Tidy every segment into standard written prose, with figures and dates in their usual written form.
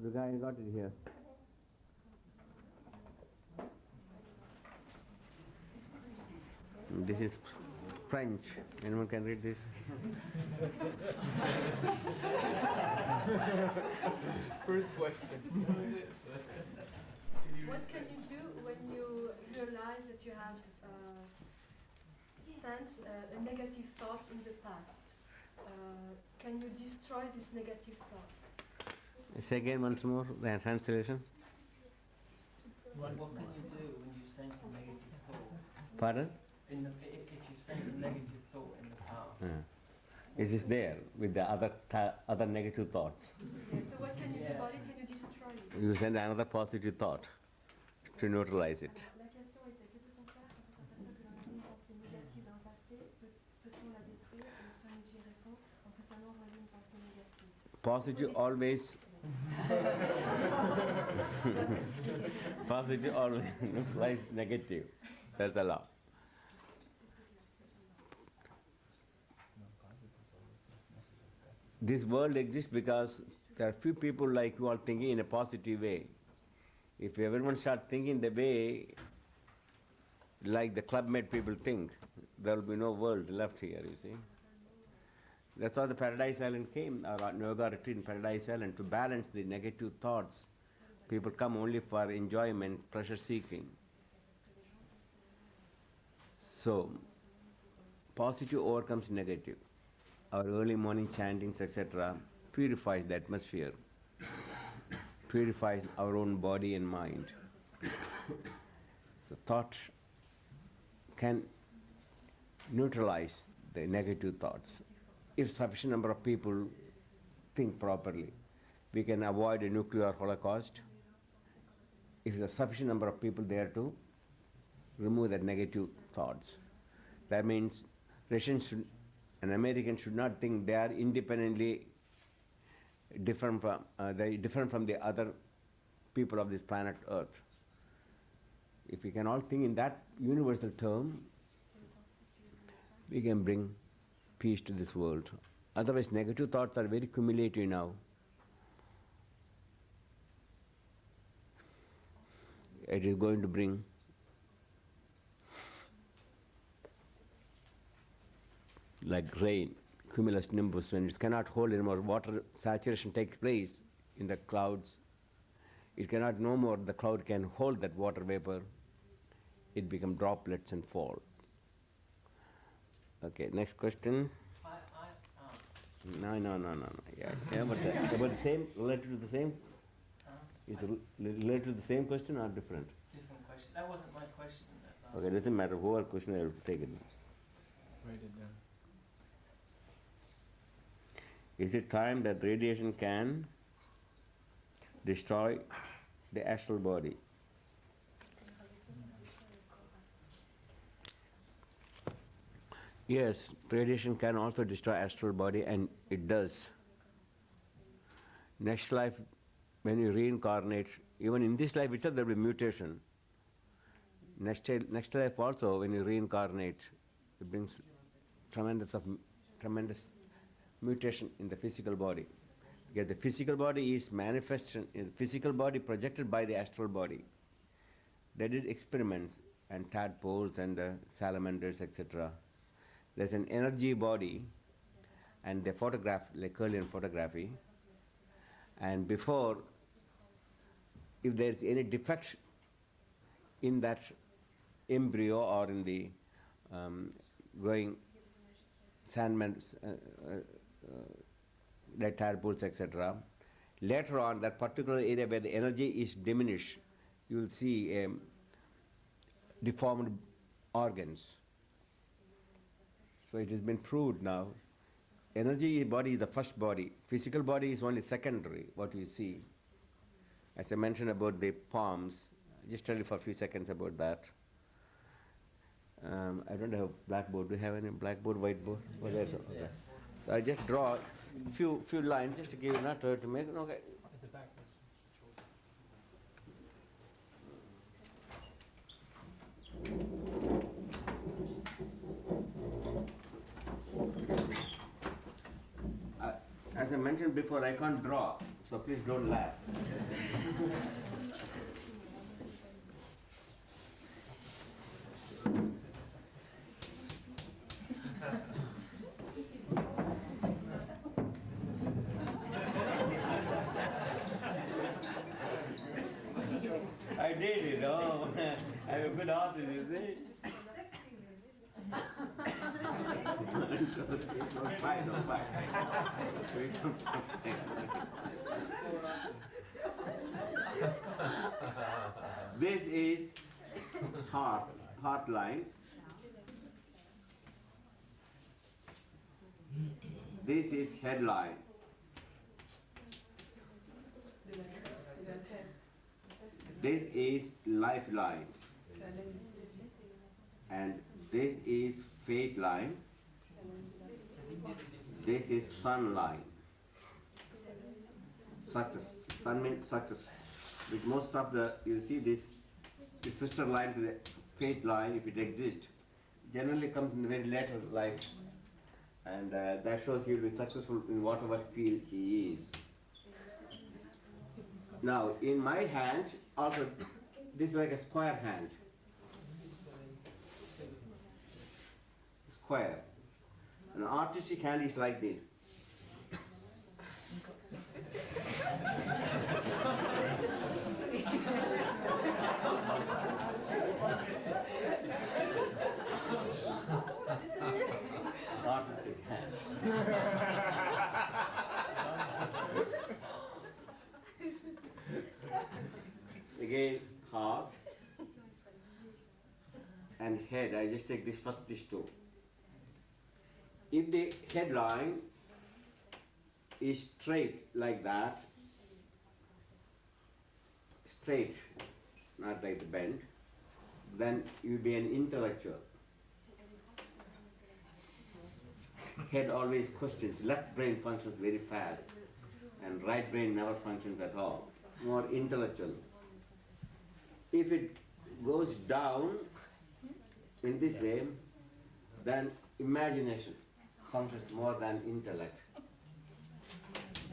The guy got it here. This is French. Anyone can read this? First question. What can you do when you realize that you have sent a negative thought in the past? Can you destroy this negative thought? Say again once more, the translation. What can you do when you sent a negative thought? Pardon? If you sent a negative thought in the past. It is there with the other negative thoughts. Okay, so what can you do about it? Can you destroy it? You send another positive thought to neutralize it. La question était que peut-on faire quand on s'aperçoit que l'on a une pensée négative dans le passé? Peut-on la détruire? Et Swamiji répond en faisant envoyer une pensée négative. Positive always. Positive always neutralize negative. That's the law. This world exists because there are few people like you all thinking in a positive way. If everyone starts thinking the way like the clubmate people think, there will be no world left here, you see. That's why the Paradise Island came, our yoga retreat in Paradise Island, to balance the negative thoughts. People come only for enjoyment, pleasure seeking. So, positive overcomes negative. Our early morning chantings, etc., purifies the atmosphere, purifies our own body and mind. So thought can neutralize the negative thoughts. If sufficient number of people think properly, we can avoid a nuclear holocaust. If there's a sufficient number of people there to remove the negative thoughts. That means Russians and Americans should not think they are independently different from the other people of this planet Earth. If we can all think in that universal term, we can bring peace to this world. Otherwise, negative thoughts are very cumulative now. It is going to bring like rain, cumulus nimbus, when it cannot hold anymore, water saturation takes place in the clouds. It cannot no more, the cloud can hold that water vapor. It becomes droplets and fall. Okay, next question. No. Yeah, about the same, related to the same? Is it related to the same question or different? Different question. That wasn't my question. Okay, doesn't matter. Whoever question, I will take it. Write it down. Is it time that radiation can destroy the astral body? Yes, radiation can also destroy astral body, and it does. Next life, when you reincarnate, even in this life itself there will be mutation. Next life also, when you reincarnate, it brings tremendous mutation in the physical body. Because the physical body is manifestation, in physical body projected by the astral body. They did experiments, and tadpoles and salamanders, etc. There's an energy body, and they photograph, like Curlian photography, and before, if there's any defect in that embryo or in the growing sandmans, like tadpoles, etc., later on, that particular area where the energy is diminished, you will see deformed organs. So it has been proved now. Energy body is the first body. Physical body is only secondary, what you see. As I mentioned about the palms, just tell you for a few seconds about that. I don't have blackboard. Do you have any blackboard, whiteboard? Yes, Okay. So I just draw a few lines just to give you not to make. Okay. At the back. As I mentioned before, I can't draw So please don't laugh. I did it, oh, I'm a good artist, you see. Don't fight, don't fight. This is heart line. This is headline. This is lifeline. And this is fate line. This is sun line. Success. Sun means success. With most of the, you see this sister line to the fate line, if it exists, generally comes in the very later life. And that shows he will be successful in whatever field he is. Now, in my hand, also, this is like a square hand. Square. An artistic hand is like this. Artistic hand. Again, heart and head. I just take this first, these two. If the headline is straight like that, straight, not like the bend, then you'll be an intellectual. Head always questions. Left brain functions very fast, and right brain never functions at all. More intellectual. If it goes down in this way, then imagination functions more than intellect.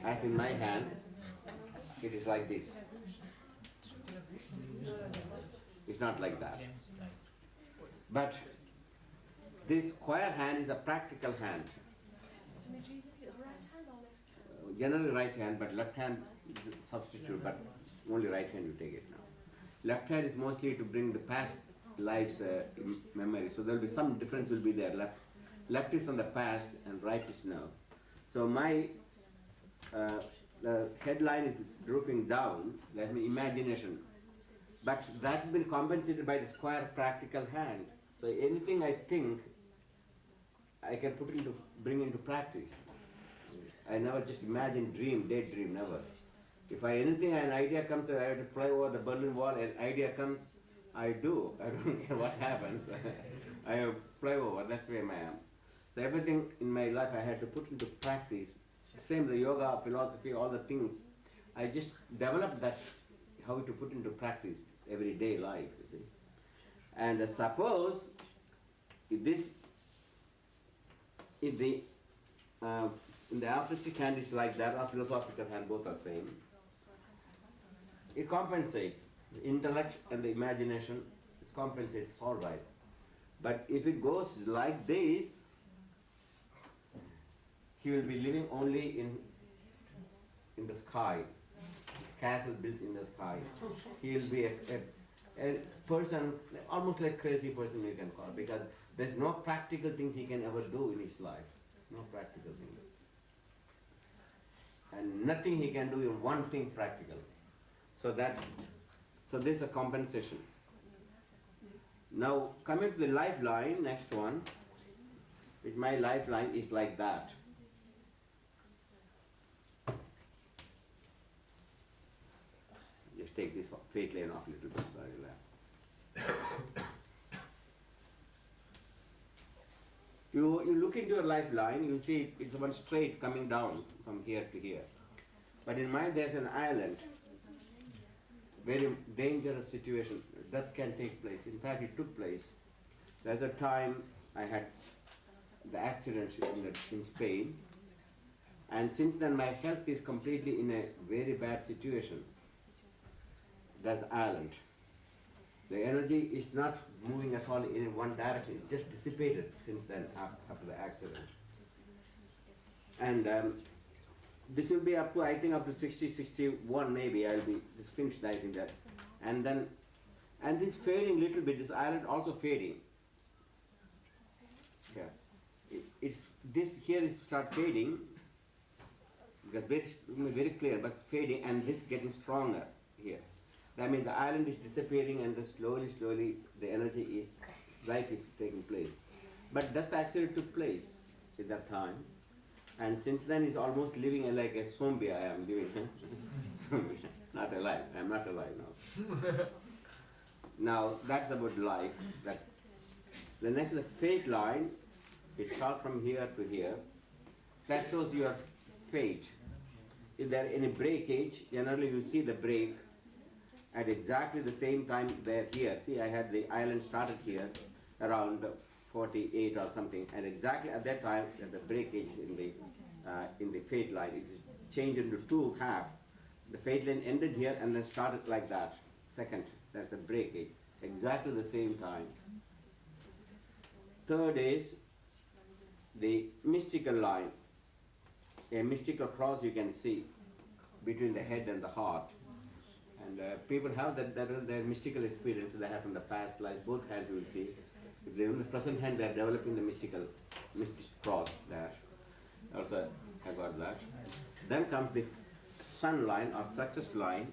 As in my hand, it is like this. It's not like that. But this square hand is a practical hand. Generally right hand, but left hand is a substitute, but only right hand you take it now. Left hand is mostly to bring the past life's memory. So there will be some difference will be there. Left is from the past and right is now. So my the headline is drooping down, that's my imagination. But that's been compensated by the square practical hand. So anything I think, I can bring into practice. I never just imagine, daydream, never. If an idea comes, I have to fly over the Berlin Wall, an idea comes, I do. I don't care what happens. I have fly over, that's where I am. So everything in my life I had to put into practice. Same the yoga, philosophy, all the things. I just developed that, how to put into practice everyday life, you see. And suppose if the in the artistic hand is like that, or philosophical hand, both are same. It compensates. The intellect and the imagination, it compensates, it's all right. But if it goes like this, he will be living only in the sky, castle built in the sky. He will be a person, almost like crazy person you can call, because there's no practical things he can ever do in his life. No practical things. And nothing he can do in one thing practical. So this is a compensation. Now coming to the lifeline, next one, which my lifeline is like that. Just take this fate line off a little bit, sorry. You look into your lifeline, you see it's one straight coming down from here to here. But in mine there's an island. Very dangerous situation. Death can take place. In fact, it took place. There's a time I had the accident in Spain, And since then my health is completely in a very bad situation. That's the island. The energy is not moving at all in one direction. It's just dissipated since then after the accident. And this will be up to, I think, up to 60, 61 maybe. I'll be just finished, I think that. And then, and this fading little bit, this island also fading. Yeah. It's this here is start fading, because very clear, but fading, and this getting stronger here. That means the island is disappearing, and then slowly the energy is, life is taking place. But that actually took place at that time, and since then he's almost living like a zombie. I am living, zombie, not alive. I am not alive now. Now that's about life. That the next, the fate line, it starts from here to here. That shows your fate. If there any breakage, generally you see the break at exactly the same time there here. See, I had the island started here around 48 or something, and exactly at that time there's a breakage in the fate line. It is changed into two half. The fate line ended here and then started like that. Second, that's the breakage. Exactly the same time. Third is the mystical line. A mystical cross you can see between the head and the heart. And people have their mystical experience they have from the past life. Both hands you will see. If they in the present hand, they are developing the mystic cross there. Also, I got that. Then comes the sun line or success line,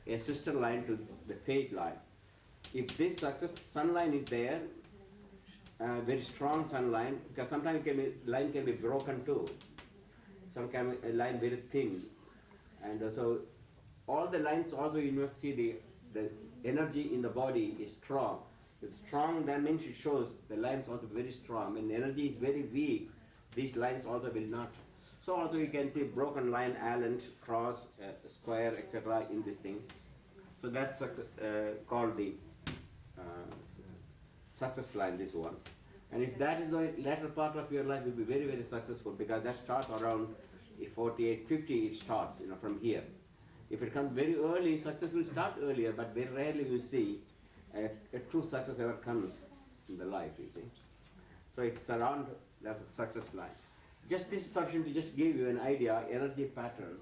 a sister line to the fate line. If this success sun line is there, very strong sun line, because sometimes line can be broken too. Some can be a line very thin, and so all the lines also you must see the energy in the body is strong. If strong, that means it shows the lines also very strong. When energy is very weak, these lines also will not. So also you can see broken line, island, cross, square, etc. in this thing. So that's called the success line, this one. And if that is the latter part of your life, you'll be very, very successful, because that starts around 48, 50, it starts, from here. If it comes very early, success will start earlier, but very rarely you see a true success ever comes in the life, you see. So it's around, that's a success line. Just this is sufficient to just give you an idea, energy pattern.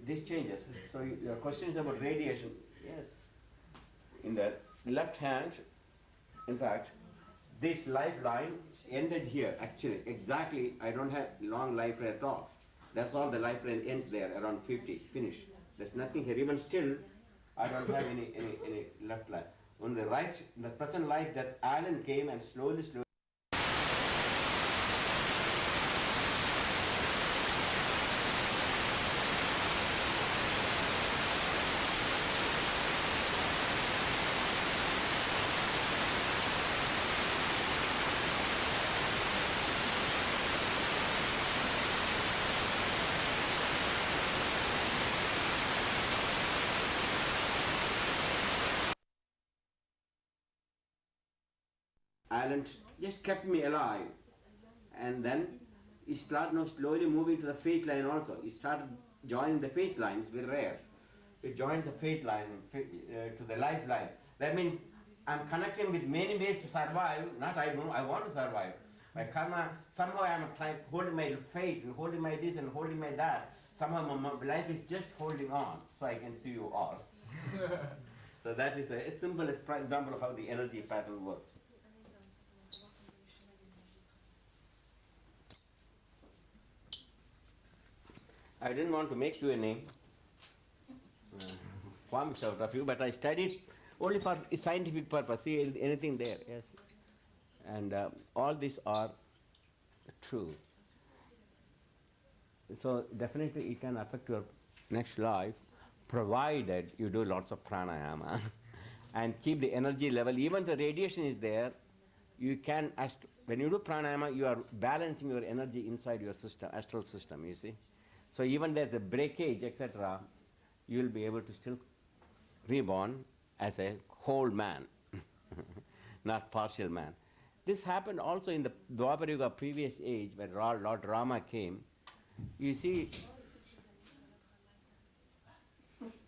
This changes. So your question is about radiation. Yes. In the left hand, in fact, this lifeline ended here, actually, exactly. I don't have long lifeline at all. That's all, the lifeline ends there, around 50, finish. There's nothing here. Even still, I don't have any left line. On the right, the present life, that island came and slowly. Island just kept me alive, and then it started now slowly moving to the fate line also. It started joining the fate line. It's very rare. It joined the fate line to the lifeline. That means I'm connecting with many ways to survive. Not I want to survive. My karma, somehow I'm holding my fate and holding my this and holding my that. Somehow my life is just holding on, so I can see you all. So that is a simple example of how the energy pattern works. I didn't want to make you a name, forms out of you, but I studied only for scientific purpose. See anything there, yes. And all these are true. So definitely it can affect your next life, provided you do lots of pranayama and keep the energy level. Even the radiation is there, you can, when you do pranayama, you are balancing your energy inside your system, astral system, you see. So even there's a breakage, etc., you will be able to still reborn as a whole man, not partial man. This happened also in the Dwapara Yuga previous age, when Lord Rama came. You see,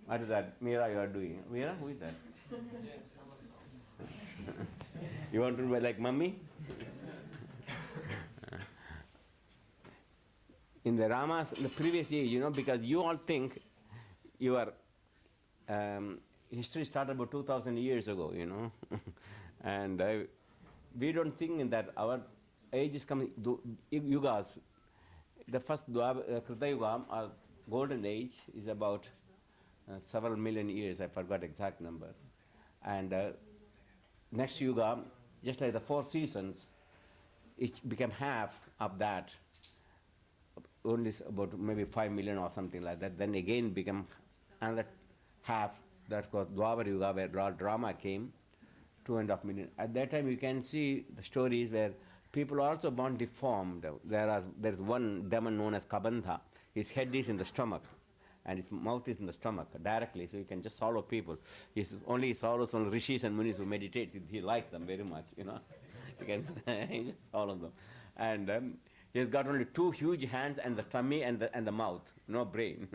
what is that? Meera, you are doing. Meera, who is that? Doing somersaults. You want to be like mummy? In the Ramas, in the previous age, because you all think your history started about 2,000 years ago, and we don't think in that our age is coming, yugas. The first Krita Yuga, or golden age, is about several million years. I forgot exact number. And next Yuga, just like the 4 seasons, it became half of that, only about maybe 5 million or something like that. Then again became another half, that's called Dwapara Yuga, where Lord Rama came, 2.5 million. At that time you can see the stories where people are also born deformed. There's one demon known as Kabandha. His head is in the stomach and his mouth is in the stomach directly, so he can just swallow people. He only swallows only rishis and munis who meditate. He likes them very much, You can just swallow them. And he's got only 2 huge hands and the tummy and the mouth, no brain.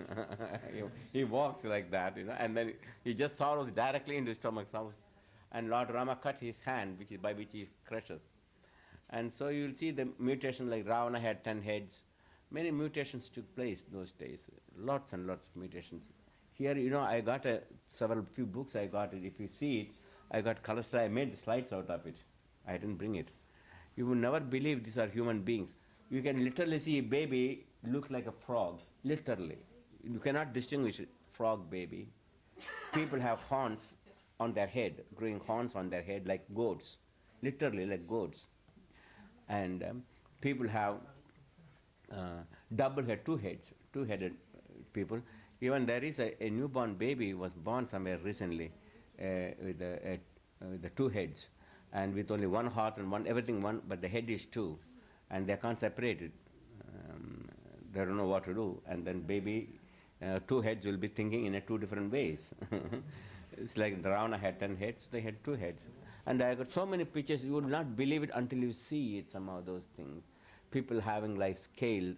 he walks like that, and then he just swallows directly into his stomach. And Lord Rama cut his hand, by which he crushes. And so you'll see the mutation, like Ravana had 10 heads. Many mutations took place those days, lots and lots of mutations. Here, I got few books I got it. If you see it, I got color slide. I made the slides out of it. I didn't bring it. You will never believe these are human beings. You can literally see a baby look like a frog, literally. You cannot distinguish a frog baby. People have horns on their head, growing horns on their head like goats, literally like goats. And people have double head, 2 heads, 2-headed people. Even there is a newborn baby was born somewhere recently with the 2 heads, and with only 1 heart and everything one, but the head is 2, and they can't separate it. They don't know what to do, and then baby, 2 heads will be thinking in 2 different ways. It's like Ravana had 10 heads, they had 2 heads. And I got so many pictures, you would not believe it until you see it, somehow, those things. People having like skin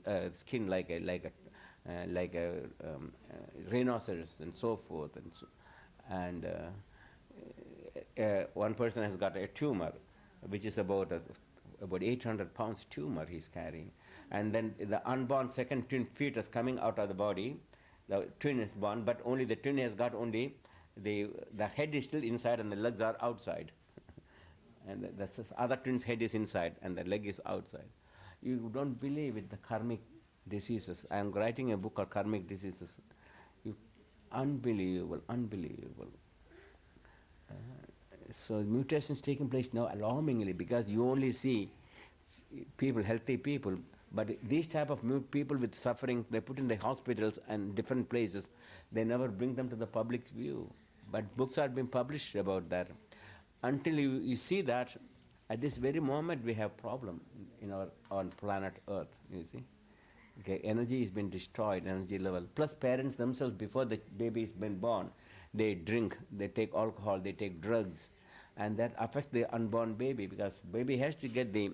like a rhinoceros and so forth. And one person has got a tumor, which is about 800 pounds tumor he's carrying. And then the unborn second twin fetus coming out of the body, the twin is born, but only the twin has got only the head is still inside and the legs are outside. And the other twin's head is inside and the leg is outside. You don't believe it, the karmic diseases. I am writing a book called Karmic Diseases. Unbelievable, unbelievable. So mutations taking place now alarmingly, because you only see people, healthy people, but these type of people with suffering, they put in the hospitals and different places. They never bring them to the public's view. But books are being published about that. Until you see that, at this very moment we have problem in on planet Earth, you see. Okay, energy has been destroyed, energy level. Plus parents themselves, before the baby has been born, they drink, they take alcohol, they take drugs, and that affects the unborn baby, because baby has to get the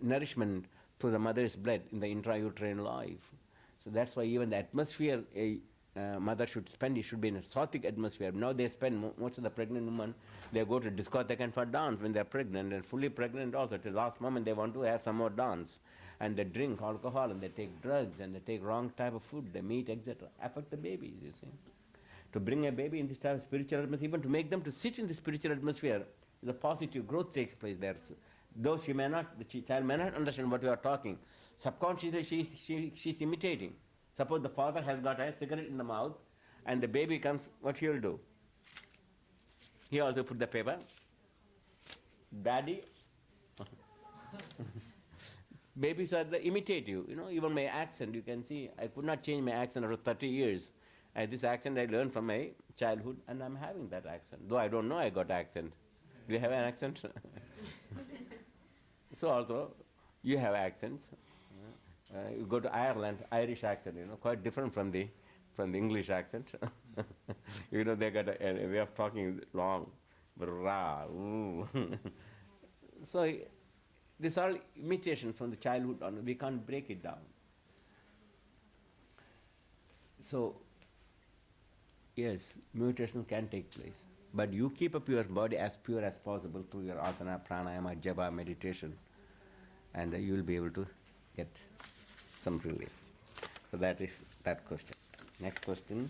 nourishment through the mother's blood in the intrauterine life. So that's why even the atmosphere a mother should spend, it should be in a sattvic atmosphere. Now they spend, most of the pregnant women, they go to discotheque and for dance when they're pregnant, and fully pregnant also. At the last moment they want to have some more dance. And they drink alcohol and they take drugs and they take wrong type of food, they meat, etc. Affect the babies, you see. To bring a baby in this type of spiritual atmosphere, even to make them to sit in the spiritual atmosphere, the positive growth takes place there. Though she may not, the child may not understand what you are talking, subconsciously she's imitating. Suppose the father has got a cigarette in the mouth and the baby comes, what he'll do? He also put the paper. Daddy. Babies are imitative, even my accent, you can see, I could not change my accent after 30 years. This accent I learned from my childhood, and I'm having that accent. Though I don't know I got accent. Do you have an accent? So also, you have accents. You go to Ireland, Irish accent, quite different from the English accent. They got a way of talking long, rah, ooh. So these are imitations from the childhood on. We can't break it down. So, yes, mutation can take place. But you keep up your body as pure as possible through your asana, pranayama, japa, meditation, and you will be able to get some relief. So that is that question. Next question.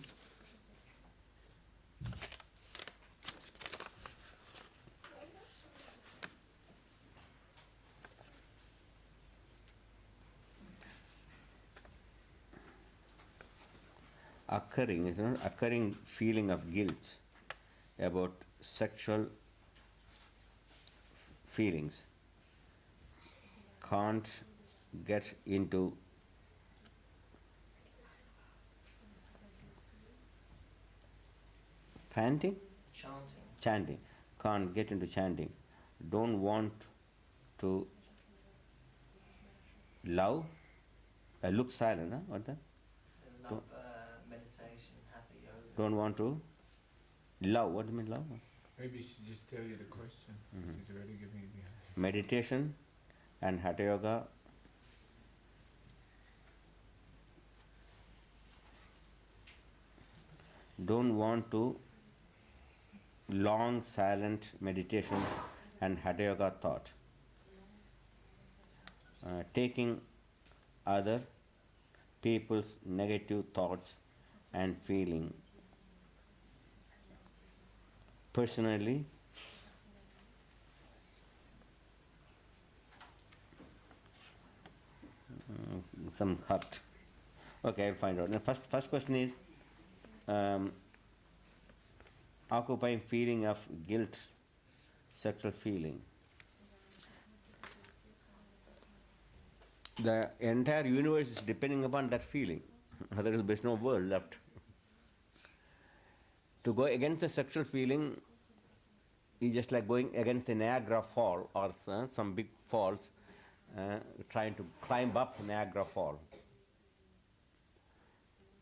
Occurring feeling of guilt about sexual feelings can't get into chanting, can't get into chanting, don't want to love, look silent, huh? What that? Love, meditation, hatha yoga. Don't want to love. What do you mean love? Maybe she should just tell you the question. She's already giving you the answer. Meditation and hatha yoga don't want to long silent meditation and hatha yoga thought. Taking other people's negative thoughts and feeling personally some hurt. Okay, I'll find out. Now first question is occupying feeling of guilt, sexual feeling. The entire universe is depending upon that feeling. Otherwise, there's no world left. To go against the sexual feeling is just like going against the Niagara Fall or some big falls, trying to climb up Niagara Fall.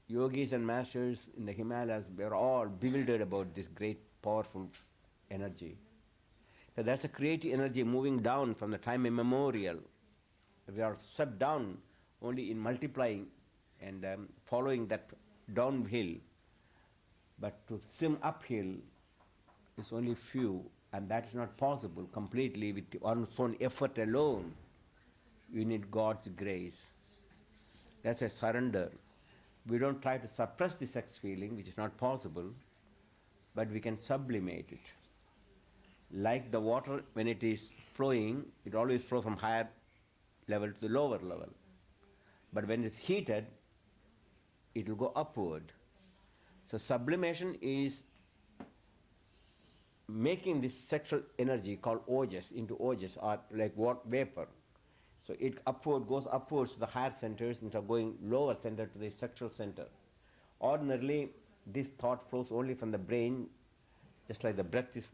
Yogis and masters in the Himalayas were all bewildered about this great, powerful energy. So that's a creative energy moving down from the time immemorial. We are swept down only in multiplying and following that downhill. But to swim uphill is only few, and that is not possible completely with one's own effort alone. You need God's grace. That's a surrender. We don't try to suppress the sex feeling, which is not possible, but we can sublimate it. Like the water, when it is flowing, it always flows from higher level to the lower level. But when it's heated, it will go upward. So sublimation is making this sexual energy called ojas into ojas, or like vapor. So it goes upwards to the higher centers instead of going lower center to the sexual center. Ordinarily, this thought flows only from the brain, just like the breath is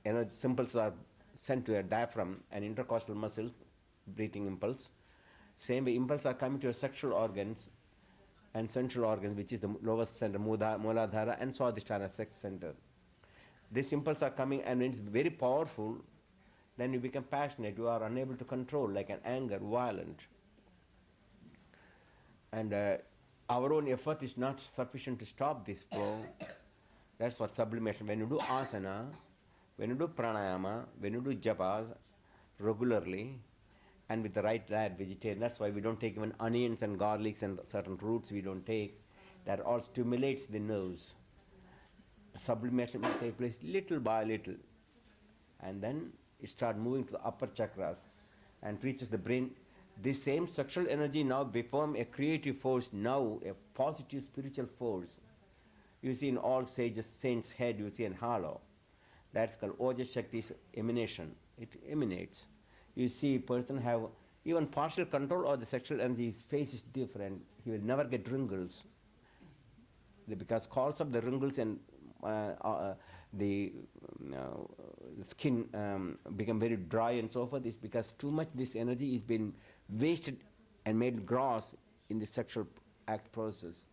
energy, impulses are sent to your diaphragm and intercostal muscles, breathing impulse. Same way, impulses are coming to your sexual organs and central organs, which is the lowest center, Muladhara, and Swadhisthana, sex center. These impulses are coming, and when it's very powerful, then you become passionate. You are unable to control, like an anger, violent. And our own effort is not sufficient to stop this flow. That's what sublimation. When you do asana, when you do pranayama, when you do japas regularly, and with the right diet, vegetarian, that's why we don't take even onions and garlics and certain roots we don't take. That all stimulates the nerves. Sublimation will take place little by little. And then it starts moving to the upper chakras and reaches the brain. This same sexual energy now becomes a creative force, now a positive spiritual force. You see in all saints' head, you see in halo. That's called Oja Shakti's emanation. It emanates. You see a person have even partial control of the sexual energy, his face is different. He will never get wrinkles. Because cause of the wrinkles and the skin become very dry and so forth is because too much this energy is being wasted and made gross in the sexual act process.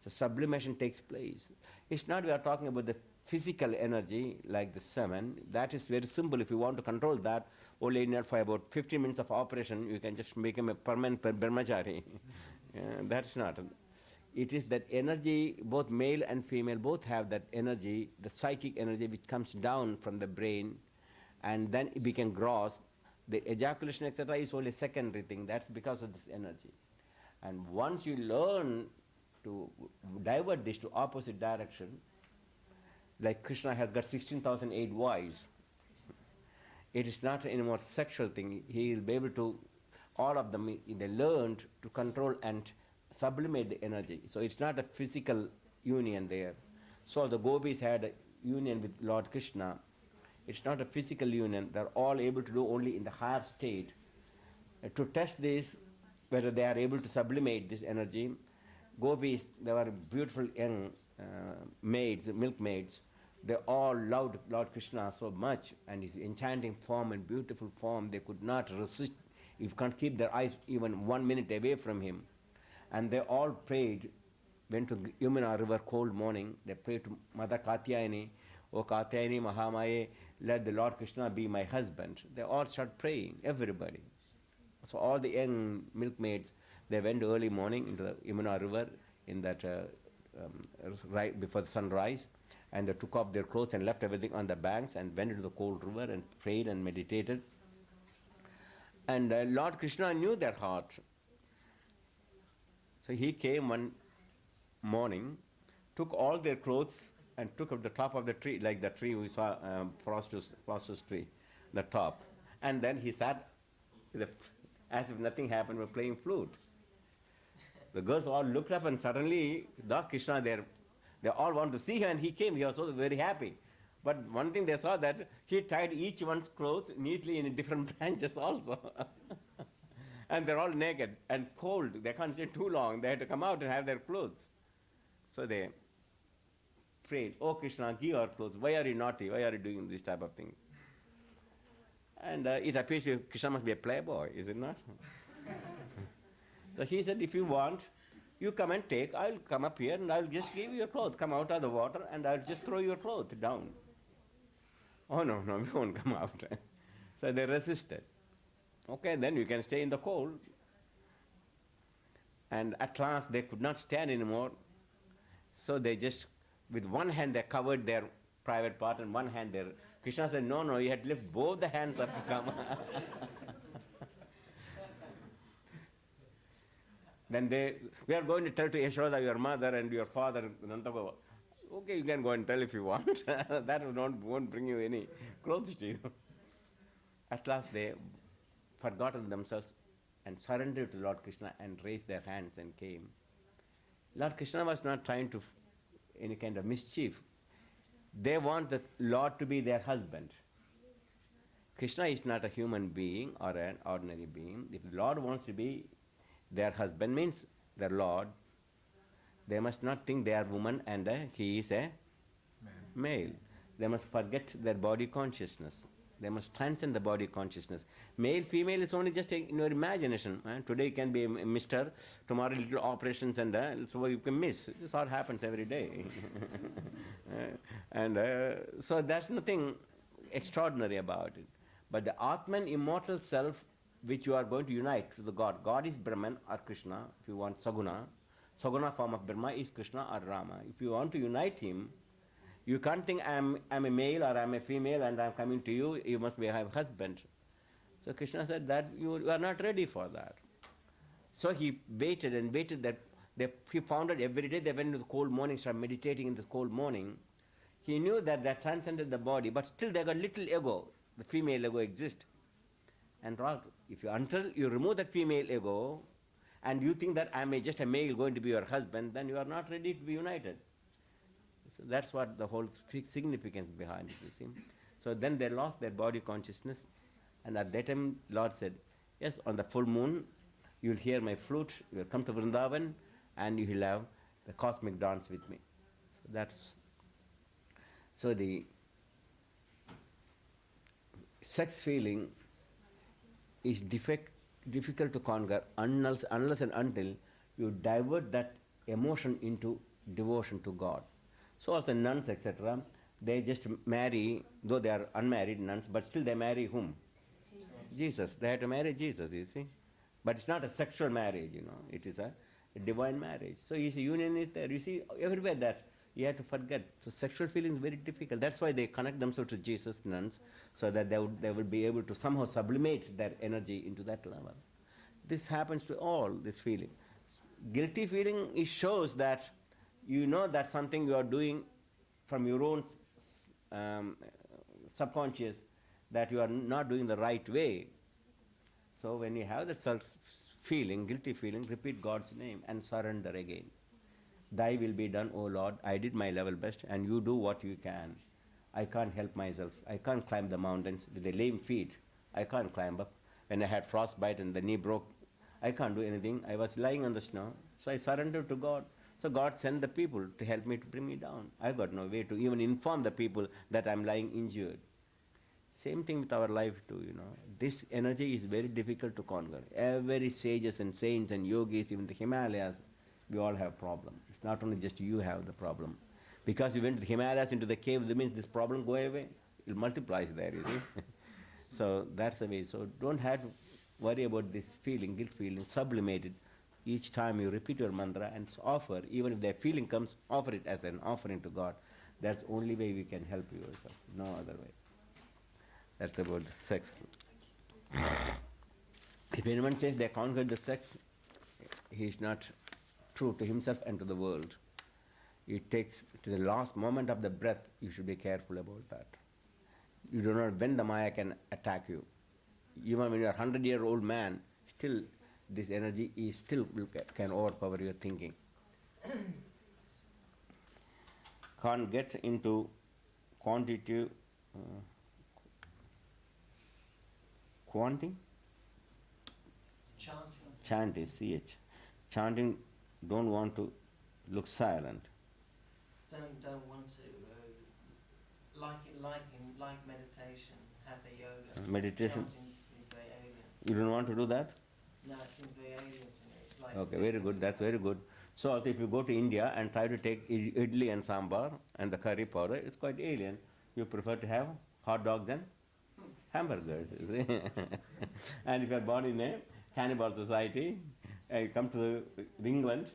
So sublimation takes place. It's not we are talking about the physical energy like the semen. That is very simple. If you want to control that, only need for about 15 minutes of operation, you can just make him a permanent brahmachari. That's not. It is that energy, both male and female, both have that energy, the psychic energy which comes down from the brain, and then it became gross. The ejaculation, etc., is only secondary thing. That's because of this energy. And once you learn to divert this to opposite direction, like Krishna has got 16,008 wives, it is not anymore sexual thing. He will be able to, all of them, they learned to control and sublimate the energy. So it's not a physical union there. So the gopis had a union with Lord Krishna. It's not a physical union. They're all able to do only in the higher state. To test this, whether they are able to sublimate this energy, gopis, they were beautiful young maids, milkmaids. They all loved Lord Krishna so much, and his enchanting form and beautiful form, they could not resist. You can't keep their eyes even 1 minute away from him. And they all prayed, went to Yamuna river cold morning. They prayed to Mother Katyayani, O Katyayani Mahamaye, let the Lord Krishna be my husband. They all started praying, everybody. So all the young milkmaids, they went early morning into the Yamuna river in that right before the sunrise, and they took off their clothes and left everything on the banks and went into the cold river and prayed and meditated. And Lord Krishna knew their hearts. So he came one morning, took all their clothes and took up the top of the tree, like the tree we saw, Frostus tree, the top. And then he sat as if nothing happened, were playing flute. The girls all looked up, and suddenly Lord Krishna, they all wanted to see him, and he came. He was so very happy. But one thing they saw, that he tied each one's clothes neatly in different branches also. And they're all naked and cold. They can't stay too long. They had to come out and have their clothes. So they prayed, "Oh Krishna, give our clothes. Why are you naughty? Why are you doing this type of thing?" And it appears Krishna must be a playboy, is it not? So he said, "If you want, you come and take. I'll come up here and I'll just give you your clothes. Come out of the water and I'll just throw your clothes down." "Oh, no, we won't come out." So they resisted. "Okay, then you can stay in the cold." And at last they could not stand anymore. So they just, with one hand they covered their private part and one hand their... Krishna said, no, you had to lift both the hands up to come. Then we are going to tell to Yashoda, your mother, and your father, Nandagopal. "Okay, you can go and tell if you want." That won't bring you any clothes to you. At last they forgotten themselves and surrendered to Lord Krishna and raised their hands and came. Lord Krishna was not trying to any kind of mischief. They want the Lord to be their husband. Krishna is not a human being or an ordinary being. If the Lord wants to be their husband, means their Lord, they must not think they are woman and he is a male. They must forget their body consciousness. They must transcend the body consciousness. Male, female is only just in your imagination. Today you can be a Mr., tomorrow little operations, and so you can miss. This all happens every day. And so there's nothing extraordinary about it. But the Atman, immortal self, which you are going to unite to the God. God is Brahman or Krishna, if you want Saguna. Saguna form of Brahma is Krishna or Rama. If you want to unite him, you can't think I'm a male or I'm a female and I'm coming to you, you must be a husband. So Krishna said that you are not ready for that. So he waited and waited that he found out every day they went into the cold morning, started meditating in this cold morning. He knew that they transcended the body, but still they got little ego. The female ego exists. And until you remove that female ego and you think that I'm just a male going to be your husband, then you are not ready to be united. So that's what the whole significance behind it, you see. So then they lost their body consciousness, and at that time Lord said, "Yes, on the full moon you'll hear my flute, you'll come to Vrindavan and you will have the cosmic dance with me." So the sex feeling is difficult to conquer unless and until you divert that emotion into devotion to God. So also nuns, etc., they just marry, though they are unmarried nuns, but still they marry whom? Jesus. They have to marry Jesus, you see. But it's not a sexual marriage, it is a divine marriage. So you see, union is there. You see, everywhere that you have to forget. So sexual feeling is very difficult. That's why they connect themselves to Jesus, nuns, so that they would be able to somehow sublimate their energy into that level. This happens to all, this feeling. Guilty feeling, it shows that you know that something you are doing from your own um, subconscious, that you are not doing the right way. So when you have the feeling, guilty feeling, repeat God's name and surrender again. Thy will be done, O Lord. I did my level best and you do what you can. I can't help myself. I can't climb the mountains with the lame feet. I can't climb up. When I had frostbite and the knee broke, I can't do anything. I was lying on the snow. So I surrendered to God. So God sent the people to help me to bring me down. I got no way to even inform the people that I'm lying injured. Same thing with our life too, you know. This energy is very difficult to conquer. Every sages and saints and yogis, even the Himalayas, we all have problem. It's not only just you have the problem. Because you went to the Himalayas into the cave, that means this problem go away. It multiplies there, you see. So that's the way. So don't have to worry about this feeling, guilt feeling, sublimate it. Each time you repeat your mantra and offer, even if the feeling comes, offer it as an offering to God. That's the only way we can help yourself, no other way. That's about the sex. If anyone says they conquered the sex, he is not true to himself and to the world. It takes to the last moment of the breath, you should be careful about that. You don't know when the Maya can attack you. Even when you are a 100-year-old man, still this energy is still can overpower your thinking. Can't get into quantitative Chanting, CH. Chanting, don't want to look silent. Don't want to like meditation, hatha yoga. Meditation. Chanting seems very alien. You don't want to do that? No, it seems very alien to me. It's like Okay, very good. That's very good. So if you go to India and try to take idli and sambar and the curry powder, it's quite alien. You prefer to have hot dogs and hamburgers, you see. And if you are born in a cannibal society, you come to England,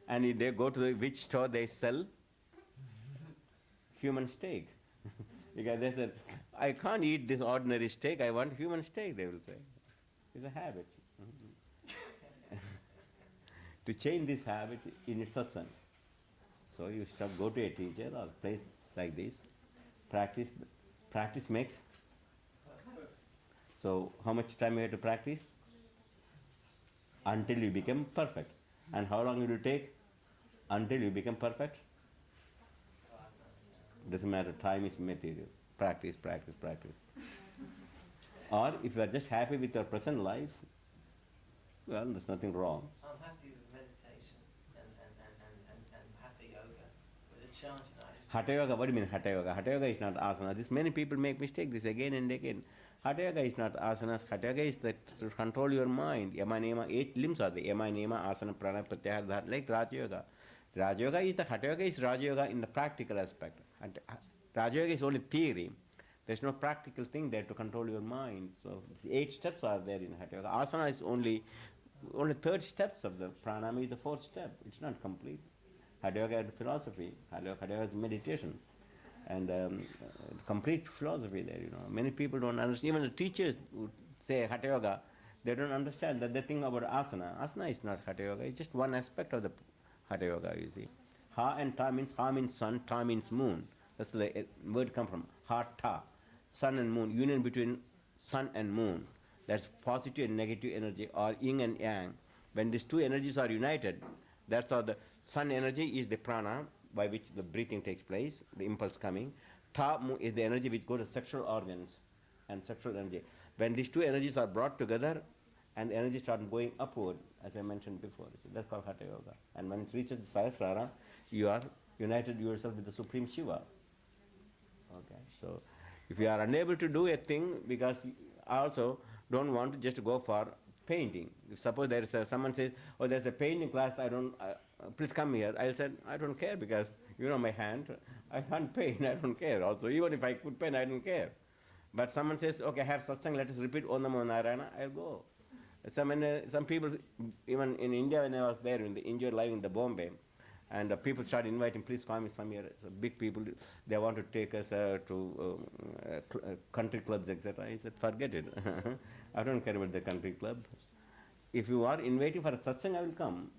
and they go to which store they sell human steak. Because they said, I can't eat this ordinary steak, I want human steak, they will say. It's a habit. To change this habit in its satsang. So you go to a teacher or a place like this, practice makes. So how much time you have to practice? Until you become perfect. And how long will it take? Until you become perfect? Doesn't matter, time is material. Practice. Or if you are just happy with your present life, well, there's nothing wrong. I'm happy with meditation and hatha yoga. But the chanting, I just... Hatha yoga, what do you mean hatha yoga? Hatha yoga is not asana. This many people make mistake this again and again. Hatha yoga is not asanas. Hatha yoga is that to control your mind. Yama, nema, 8 limbs are there. Yama, nema, asana, prana, pratyahara, dhara, like Raja Yoga. Raja Yoga is the Hatha Yoga is Raja Yoga in the practical aspect. And Raja Yoga is only theory. There's no practical thing there to control your mind. So 8 steps are there in Hatha Yoga. Asana is only third steps of the pranayama is the 4th step. It's not complete. Hatha Yoga is philosophy. Hatha Yoga is meditation. And complete philosophy there, you know. Many people don't understand. Even the teachers would say Hatha Yoga, they don't understand that they think about asana. Asana is not Hatha Yoga. It's just one aspect of the Hatha Yoga, you see. Ha and ta means sun, ta means moon. That's the word come from. Ha, ta. Sun and moon. Union between sun and moon. That's positive and negative energy, or yin and yang. When these two energies are united, that's how the sun energy is the prana by which the breathing takes place, the impulse coming. Ta is the energy which goes to sexual organs and sexual energy. When these two energies are brought together and the energy starts going upward, as I mentioned before, that's called Hatha Yoga. And when it reaches the Sahasrara, you are united yourself with the Supreme Shiva. Okay, so if you are unable to do a thing, because I also don't want to just go for painting. If suppose there is someone says, oh, there's a painting class, please come here. I'll say, I don't care, because you know my hand, I can't paint, I don't care. Also, even if I could paint, I don't care. But someone says, okay, have satsang, let us repeat Om Namo Narayana, I'll go. Some people, even in India when I was there, in the India live in the Bombay, and people started inviting, please come some here. So big people, they want to take us to country clubs, etc. I said, forget it. I don't care about the country club. If you are inviting for a satsang, I will come.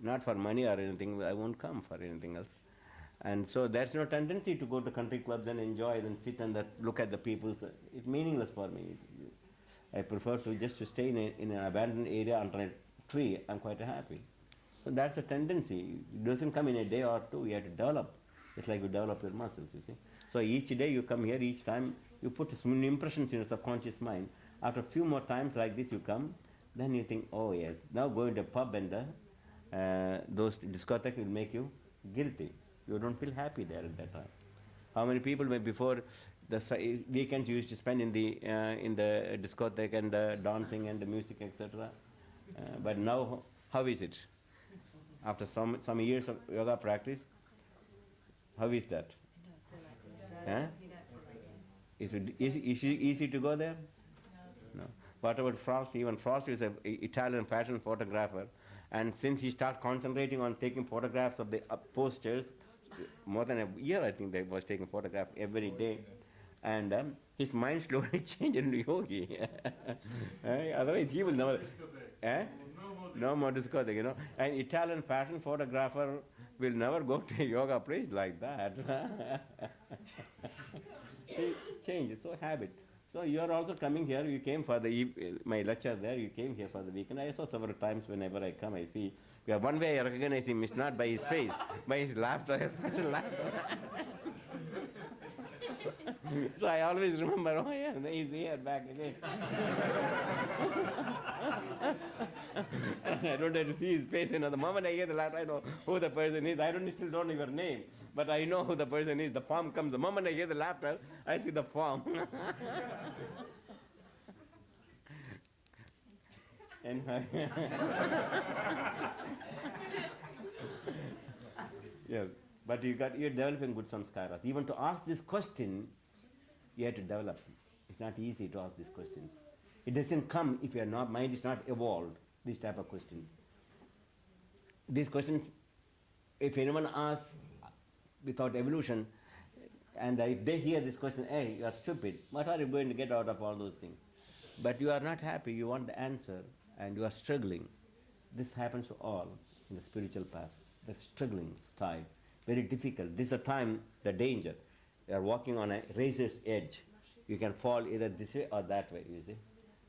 Not for money or anything, I won't come for anything else. And so there's no tendency to go to country clubs and enjoy and sit and look at the people. It's meaningless for me. I prefer to just stay in an abandoned area under a tree. I'm quite happy. So that's a tendency. It doesn't come in a day or two. You have to develop. It's like you develop your muscles, you see. So each day you come here, each time you put some impressions in your subconscious mind. After a few more times like this you come, then you think, oh yes, now going to a pub and those discotheques will make you guilty. You don't feel happy there at that time. How many people before the weekends you used to spend in the discotheque and dancing and the music, etc. But now, how is it? After some years of yoga practice, how is that? Huh? Is it easy to go there? No. What about Frost? Even Frost is an Italian fashion photographer, and since he started concentrating on taking photographs of the posters, more than a year I think they was taking photographs every day, and his mind slowly changed into yogi. Otherwise he will never. No more discotheque, you know. An Italian fashion photographer will never go to a yoga place like that. Change, it's so habit. So you are also coming here. You came for my lecture there. You came here for the weekend. I saw several times whenever I come, I see. One way I recognize him is not by his face, by his laughter, his special laughter. So I always remember, oh yeah, he's here back again. I don't have to see his face. You know, the moment I hear the laughter, I know who the person is. Still don't know your name, but I know who the person is. The form comes. The moment I hear the laughter, I see the form. And yes, but you're developing good samskaras. Even to ask this question, you have to develop. It's not easy to ask these questions. It doesn't come if your mind is not evolved. These type of questions. These questions, if anyone asks without evolution, and if they hear this question, hey, you are stupid. What are you going to get out of all those things? But you are not happy. You want the answer, and you are struggling. This happens to all in the spiritual path. The struggling style, very difficult. This is a time, the danger. You are walking on a razor's edge. You can fall either this way or that way, you see.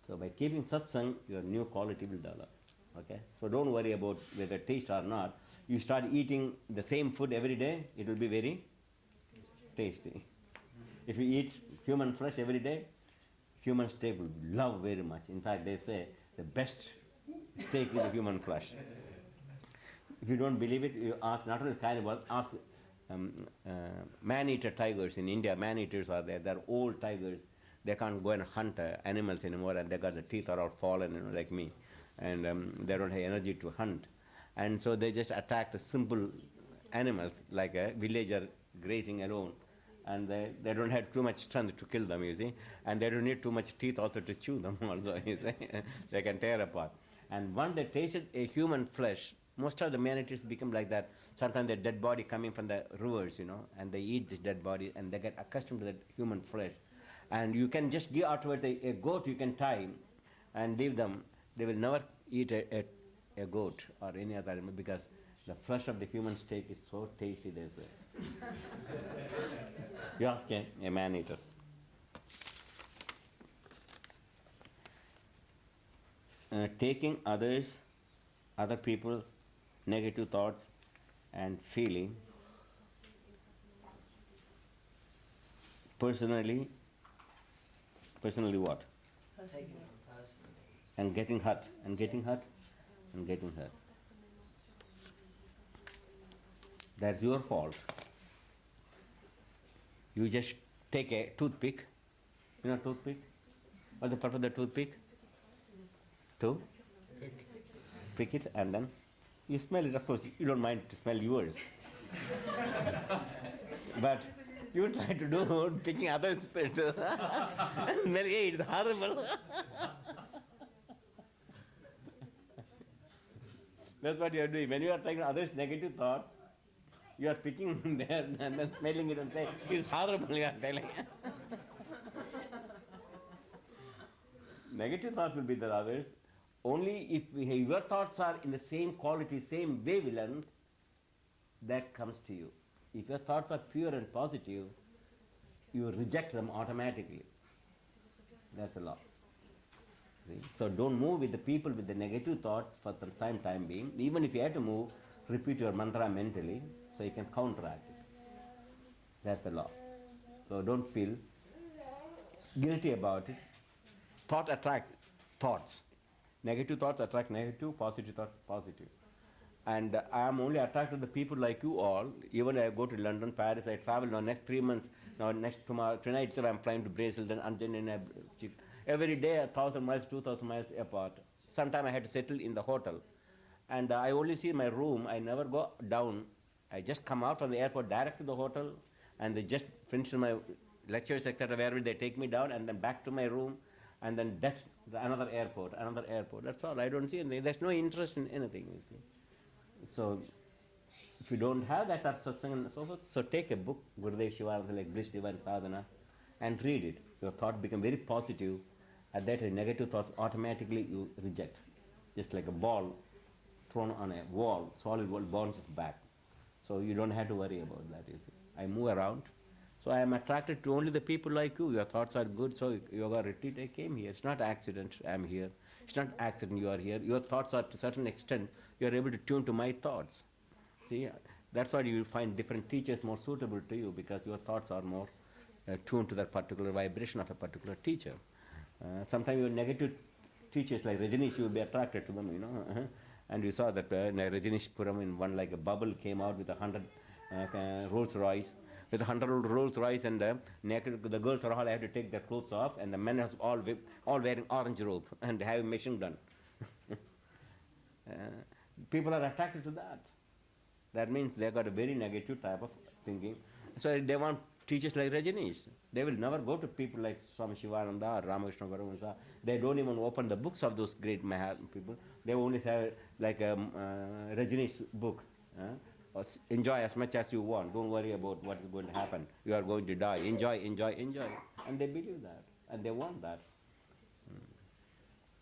So by keeping satsang, your new quality will develop. Okay? So don't worry about whether taste or not. You start eating the same food every day, it will be very tasty. If you eat human flesh every day, human steak will love very much. In fact, they say the best steak is the human flesh. If you don't believe it, you ask, not only cannibals, ask man-eater tigers in India. Man-eaters are there. They're old tigers. They can't go and hunt animals anymore, and they got the teeth are all fallen, you know, like me, and they don't have energy to hunt, and so they just attack the simple animals like a villager grazing alone, and they don't have too much strength to kill them, you see, and they don't need too much teeth also to chew them also, you see. They can tear apart. And once they tasted a human flesh, most of the man-eaters become like that. Sometimes the dead body coming from the rivers, you know, and they eat this dead body, and they get accustomed to that human flesh. And you can just give afterwards a goat you can tie and leave them. They will never eat a goat or any other animal because the flesh of the human steak is so tasty, they say. You ask a man-eater. Taking other people's negative thoughts and feeling personally what? Taking them personally. And getting hurt, and getting hurt, and getting hurt. That's your fault. You just take a toothpick, you know toothpick? What's the purpose of the toothpick? To pick it, and then you smell it. Of course, you don't mind to smell yours. But you try to do picking others' and smell, hey, it's horrible. That's what you are doing. When you are taking others' negative thoughts, you are picking there and then smelling it and saying, it's horrible, you are telling. Negative thoughts will be the others. Only if your thoughts are in the same quality, same wavelength, that comes to you. If your thoughts are pure and positive, you reject them automatically. That's the law. See? So don't move with the people with the negative thoughts for the time being. Even if you have to move, repeat your mantra mentally so you can counteract it. That's the law. So don't feel guilty about it. Thought attract thoughts. Negative thoughts attract negative, positive thoughts positive. And I am only attracted to the people like you all. Even I go to London, Paris, I travel now next 3 months. Now tomorrow, tonight I am flying to Brazil, then Argentina. Every day 1,000 miles, 2,000 miles apart. Sometime I had to settle in the hotel. And I only see my room, I never go down. I just come out from the airport direct to the hotel and they just finish my lectures, etc., wherever they take me down and then back to my room and then that's another airport. That's all. I don't see anything. There's no interest in anything, you see. So, if you don't have that satsang and so forth, so take a book, Gurudev Shivananda, like Bliss Divine Sadhana, and read it. Your thought become very positive. At that time, negative thoughts automatically you reject. Just like a ball thrown on a wall, solid wall bounces back. So you don't have to worry about that, you see. I move around. So I am attracted to only the people like you. Your thoughts are good, so yoga retreat, I came here. It's not accident I am here. It's not accident you are here. Your thoughts are to a certain extent, you are able to tune to my thoughts. See, that's why you will find different teachers more suitable to you because your thoughts are more tuned to that particular vibration of a particular teacher. Sometimes your negative teachers like Rajneesh, you will be attracted to them, you know. And you saw that in Rajneesh Puram in one like a bubble came out with 100 Rolls Royce. With 100 Rolls Royce and naked, the girls are all have to take their clothes off and the men are all wearing orange robe and have a machine gun. People are attracted to that. That means they got a very negative type of thinking. So they want teachers like Rajneesh. They will never go to people like Swami Shivananda or Ramakrishna Paramahansa. They don't even open the books of those great people. They only have like a Rajneesh book. Enjoy as much as you want. Don't worry about what is going to happen. You are going to die. Enjoy, enjoy, enjoy. And they believe that. And they want that.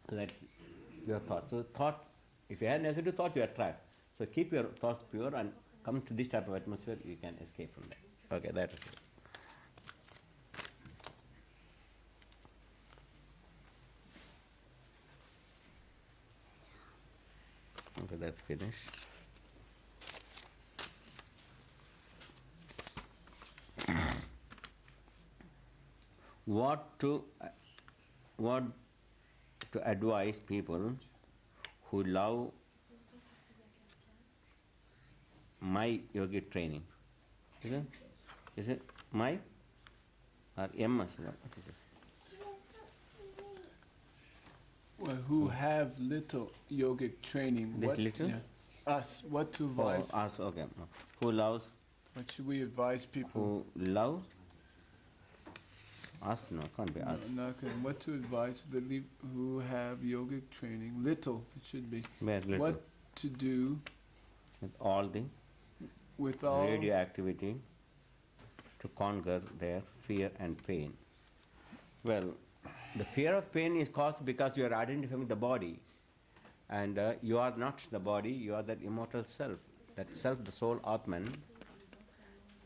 So that's your thought. So thought, if you have negative thought, you attract. So keep your thoughts pure and come to this type of atmosphere, you can escape from that. Okay, that is it. Okay, that's finished. What to advise people who love my yogic training? Is it my or MS? What is it? Well, who have little yogic training? This little? Yeah, us. What to advise? Oh, us. Okay. Who loves? What should we advise people? Who love? Us? No, can't be us. No, okay. What to advise who have yogic training? Little, it should be. Very little. What to do with all the radioactivity to conquer their fear and pain. Well, the fear of pain is caused because you are identifying with the body. And you are not the body, you are that immortal self. That self, the soul, Atman,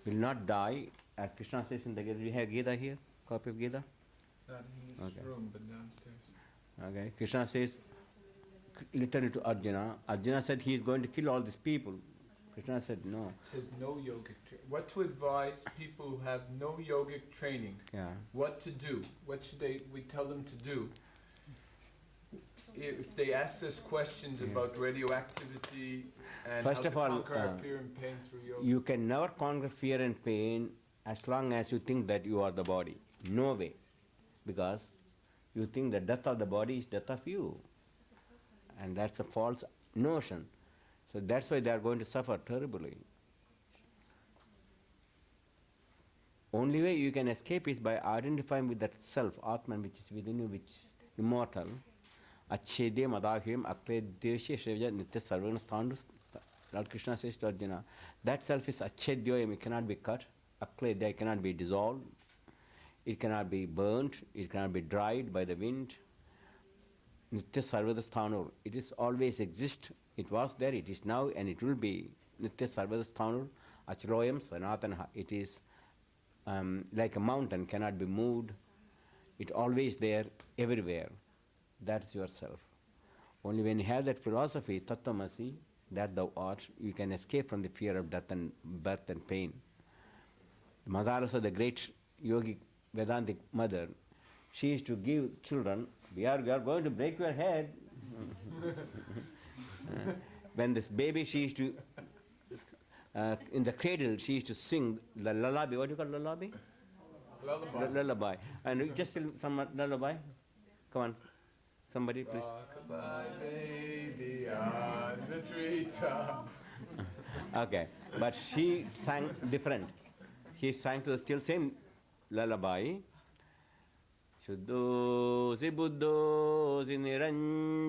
will not die. As Krishna says in the Gita, do you have Gita here? Copy of Gita? Not in this room, but downstairs. Okay. Krishna says, literally to Arjuna. Arjuna said he is going to kill all these people. Krishna said no. It says no yogic training. What to advise people who have no yogic training? Yeah. What to do? What should we tell them to do? If they ask us questions about radioactivity and First how of to all, conquer our fear and pain through yoga. You can never conquer fear and pain as long as you think that you are the body. No way. Because you think the death of the body is death of you. And that's a false notion. So that's why they are going to suffer terribly. Only way you can escape is by identifying with that self, Atman, which is within you, which is immortal, Achedya madahim akledeshe shreja nitya sarvana sthandu. Lord Krishna says to Arjuna, that self is achedyoyam, it cannot be cut. Akledya, it cannot be dissolved. It cannot be burnt. It cannot be dried by the wind. Nitya sarvada sthanur. It is always exist. It was there, it is now, and it will be. Nitya sarvada sthanur. Achroyam sanatana. It is like a mountain, cannot be moved. It always there, everywhere. That's yourself. Only when you have that philosophy, tattvamasi, that thou art, you can escape from the fear of death and birth and pain. Madharasa, the great yogic Vedantic mother, she used to give children, we are going to break your head. When this baby, she used to, in the cradle, she used to sing the lullaby. What do you call lullaby? Lullaby. Lullaby. And just tell some lullaby. Come on. Somebody, please. Rock-a-bye, baby, on the treetop. Okay. But she sang different. She sang to the still same lullaby. Shuddhosi buddhosi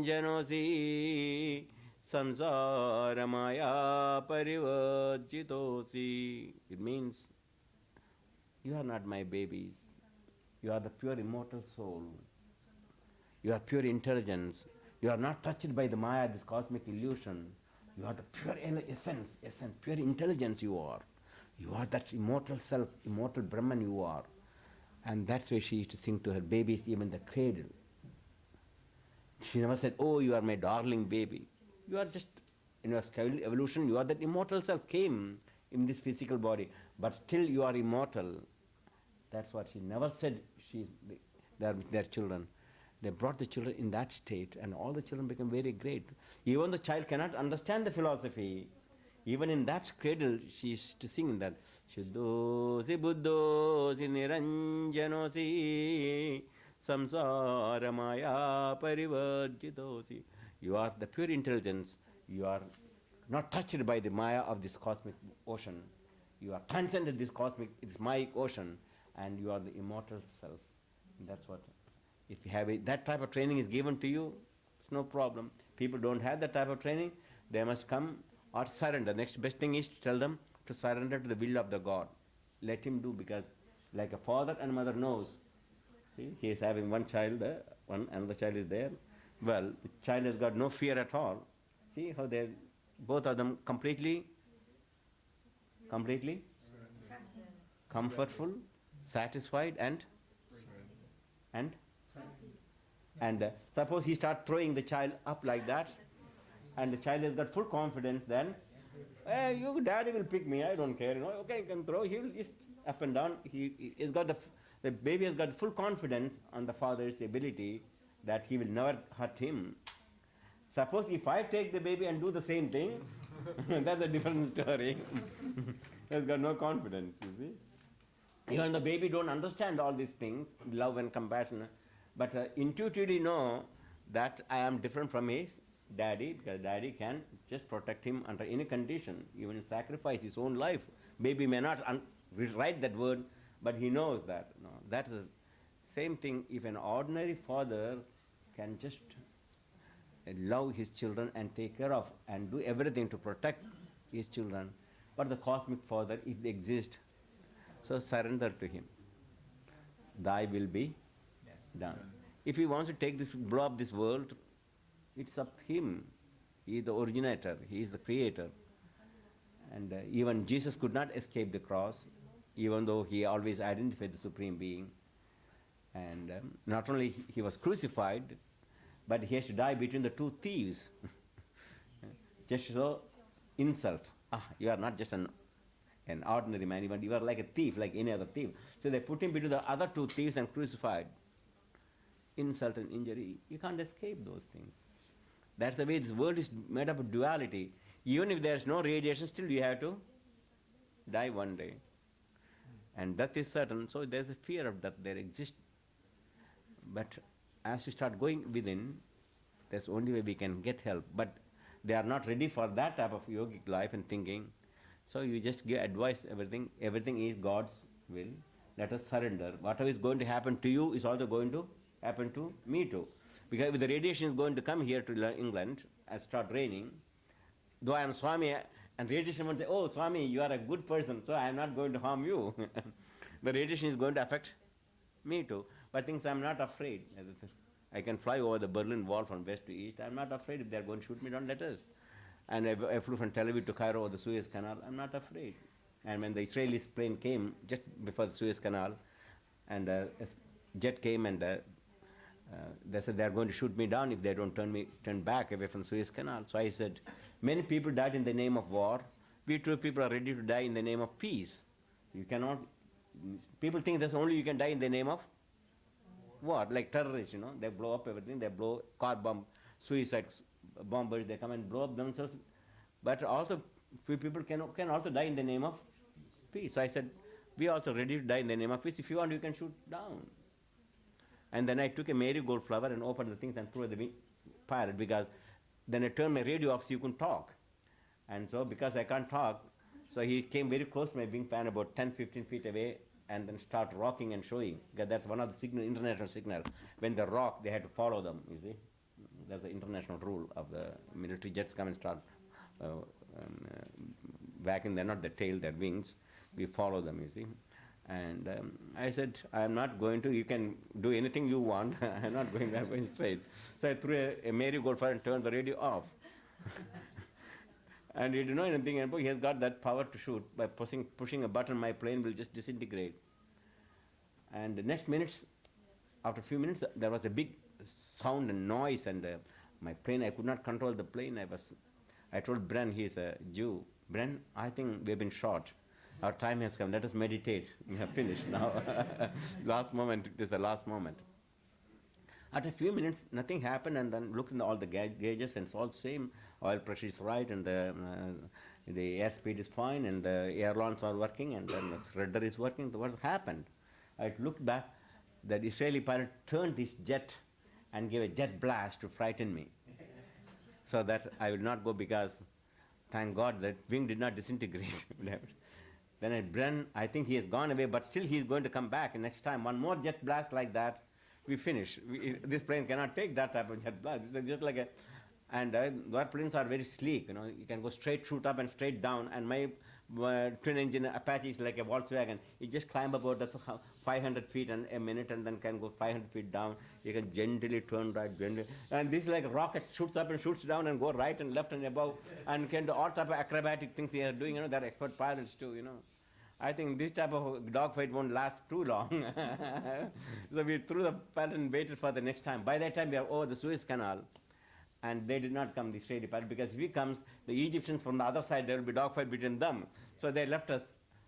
niranjanosi samsara maya parivajitosi. It means, you are not my babies. You are the pure immortal soul. You are pure intelligence. You are not touched by the maya, this cosmic illusion. You are the pure essence, pure intelligence you are. You are that immortal self, immortal Brahman you are. And that's why she used to sing to her babies, even the cradle. She never said, oh, you are my darling baby. You are just, in your evolution, you are that immortal self, came in this physical body. But still you are immortal. That's what she never said. They are their children. They brought the children in that state, and all the children became very great. Even the child cannot understand the philosophy. Even in that cradle, she used to sing in that. Shuddhosi buddhosi niranjanosi samsara maya parivajitosi. You are the pure intelligence. You are not touched by the maya of this cosmic ocean. You are transcended this cosmic, this Mayic ocean, and you are the immortal self. And that's what. If you have that type of training is given to you, it's no problem. People don't have that type of training, they must come or surrender. Next best thing is to tell them to surrender to the will of the God. Let him do, because like a father and mother knows. See, he is having one child, another child is there. Well, the child has got no fear at all. See how they, both of them completely comfortful, satisfied, and suppose he starts throwing the child up like that, and the child has got full confidence, then, hey, your daddy will pick me, I don't care, okay, you can throw, he will just up and down. He's got the baby has got full confidence on the father's ability that he will never hurt him. Suppose if I take the baby and do the same thing, that's a different story. He's got no confidence, you see. Even the baby don't understand all these things, love and compassion, but intuitively know that I am different from his daddy, because daddy can just protect him under any condition, even sacrifice his own life. Baby may not write that word, but he knows that. No, that's the same thing. If an ordinary father can just love his children and take care of and do everything to protect his children, but the cosmic father, if they exist, so surrender to him. Thy will be done. If he wants to take this, blow up this world, it's up to him. He is the originator, he is the creator. And even Jesus could not escape the cross, even though he always identified the Supreme Being. And not only he was crucified, but he has to die between the two thieves. Just so insult. You are not just an ordinary man, even you are like a thief, like any other thief. So they put him between the other two thieves and crucified. Insult and injury, you can't escape those things. That's the way this world is made up of duality. Even if there is no radiation, still you have to die one day. And death is certain, so there is a fear of death, there exists. But as you start going within, that's the only way we can get help. But they are not ready for that type of yogic life and thinking. So you just give advice, everything is God's will. Let us surrender. Whatever is going to happen to you is also going to happen to me too. Because if the radiation is going to come here to England and start raining, though I am Swami, and radiation will say, oh, Swami, you are a good person, so I am not going to harm you. The radiation is going to affect me too. But things I'm not afraid. As I said, I can fly over the Berlin Wall from west to east. I'm not afraid if they're going to shoot me down, let us. And I flew from Tel Aviv to Cairo or the Suez Canal. I'm not afraid. And when the Israeli plane came just before the Suez Canal, and a jet came and they said they're going to shoot me down if they don't turn back away from the Suez Canal. So I said, many people died in the name of war. We too people are ready to die in the name of peace. You cannot. People think that only you can die in the name of war, like terrorists, they blow up everything, they blow car bomb, suicide bombers, they come and blow up themselves. But also, few people can also die in the name of peace. So I said, we are also ready to die in the name of peace. If you want, you can shoot down. And then I took a marigold flower and opened the things and threw at the pilot, because then I turned my radio off so you couldn't talk. And so because I can't talk, so he came very close to my wing pan, about 10-15 feet away, and then start rocking and showing. Because that's one of the international signals. When they rock, they had to follow them, you see. That's the international rule of the military jets come and start whacking. They're not the tail, their wings. We follow them, you see. And I said, I'm not going to, you can do anything you want. I'm not going, I'm going straight. So I threw a marigold fire and turned the radio off. And you don't know anything about, he has got that power to shoot. By pushing a button, my plane will just disintegrate. And the next minutes, after a few minutes, there was a big sound and noise, and my plane, I could not control the plane. I told Bren, he's a Jew, Bren, I think we've been shot. Our time has come. Let us meditate. We have finished now. Last moment, it is the last moment. After a few minutes, nothing happened, and then looked at all the gauges, and it's all the same. Oil pressure is right, and the airspeed is fine, and the ailerons are working, and then the rudder is working. So what happened? I looked back. The Israeli pilot turned this jet and gave a jet blast to frighten me, so that I would not go, because thank God that wing did not disintegrate. Then at Bren, I think he has gone away, but still he is going to come back. And next time, one more jet blast like that, we finish. This plane cannot take that type of jet blast. It's just like a, and our planes are very sleek. You can go straight, shoot up and straight down. And my twin engine Apache is like a Volkswagen. You just climb about the 500 feet in a minute, and then can go 500 feet down. You can gently turn right, gently. And this is like a rocket, shoots up and shoots down and go right and left and above, and can do all type of acrobatic things they are doing. They're expert pilots too. I think this type of dogfight won't last too long. So we threw the pilot and waited for the next time. By that time, we are over the Suez Canal, and they did not come, the Israeli pilot, because if he comes, the Egyptians from the other side, there will be dogfight between them. So they left us.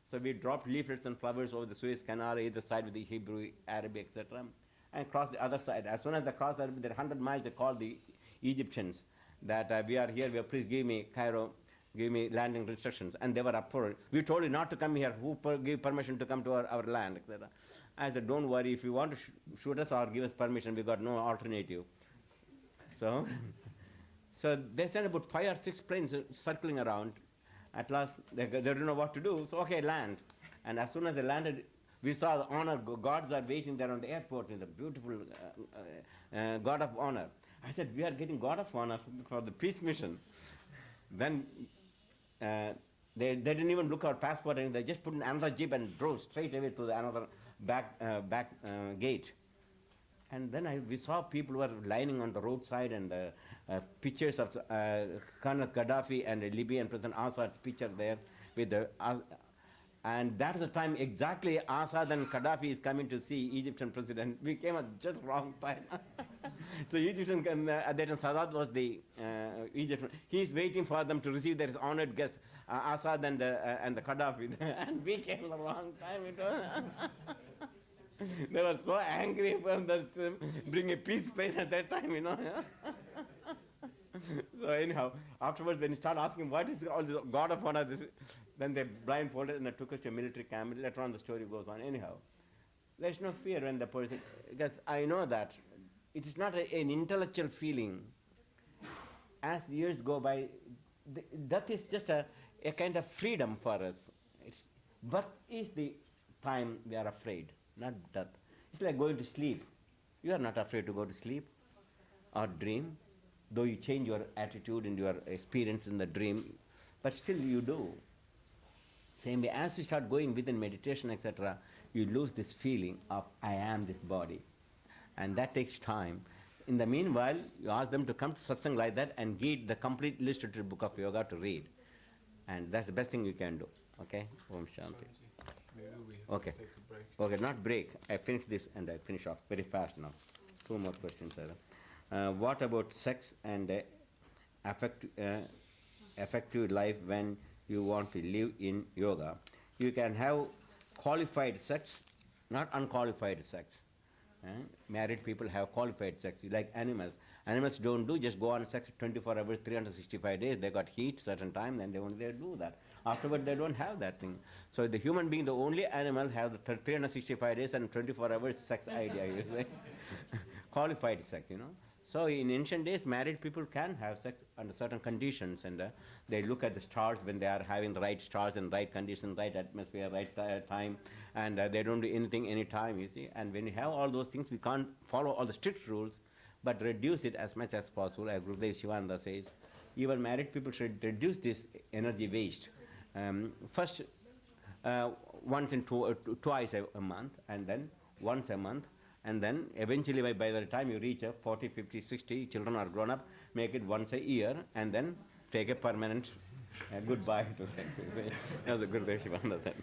So we dropped leaflets and flowers over the Suez Canal, either side with the Hebrew, Arabic, etc., and crossed the other side. As soon as they crossed, there 100 miles, they called the Egyptians that we are here, please give me Cairo, give me landing instructions. And they were up for it. We told you not to come here. Who gave permission to come to our land, etc.? I said, don't worry. If you want to shoot us or give us permission, we got no alternative. So they sent about 5 or 6 planes circling around. At last, they didn't know what to do. So, okay, land. And as soon as they landed, we saw the honor. Guards are waiting there on the airport in the beautiful God of Honor. I said, we are getting God of Honor for the peace mission. Then they didn't even look at our passport, and they just put in another jeep and drove straight away to another back gate. And then we saw people were lining on the roadside, and pictures of Colonel Gaddafi and the Libyan President Assad's picture there with the. And that's the time exactly Assad and Gaddafi is coming to see Egyptian president. We came at just wrong time. So Egyptian, at that time Sadat was the Egyptian. He's waiting for them to receive their honored guests, Assad and the Gaddafi. And we came at the wrong time. They were so angry from that bring a peace plane at that time, So anyhow, afterwards when you start asking what is all this God of Honor, then they blindfolded and they took us to a military camp. Later on the story goes on. Anyhow, there's no fear when the person, because I know that it is not an intellectual feeling. As years go by, that is just a kind of freedom for us. What is the time we are afraid? Not death. It's like going to sleep. You are not afraid to go to sleep. or dream, though you change your attitude and your experience in the dream, but still you do. Same way, as you start going within meditation, etc., you lose this feeling of I am this body. And that takes time. In the meanwhile, you ask them to come to satsang like that and get the complete illustrated book of yoga to read. And that's the best thing you can do. Okay? Om Shanti. Maybe we have Okay. to take a break. Okay, not break. I finish this and I finish off very fast now. Two more questions. What about sex and effective life when you want to live in yoga? You can have qualified sex, not unqualified sex. Married people have qualified sex, like animals. Animals don't do just go on sex 24 hours, 365 days. They got heat certain time, then they only do that. Afterward, they don't have that thing. So the human being, the only animal, have the 365 days and 24 hours sex idea. You say, qualified sex, you know. So in ancient days, married people can have sex under certain conditions, and they look at the stars when they are having the right stars and right conditions, right atmosphere, right time, and they don't do anything anytime, you see. And when you have all those things, we can't follow all the strict rules, but reduce it as much as possible. As Gurudev Shivananda says, even married people should reduce this energy waste. First, once in twice a month, and then once a month, and then eventually by the time you reach 40, 50, 60, children are grown up, make it once a year, and then take a permanent goodbye to sex. You see, that's the Gurudev Shivananda then.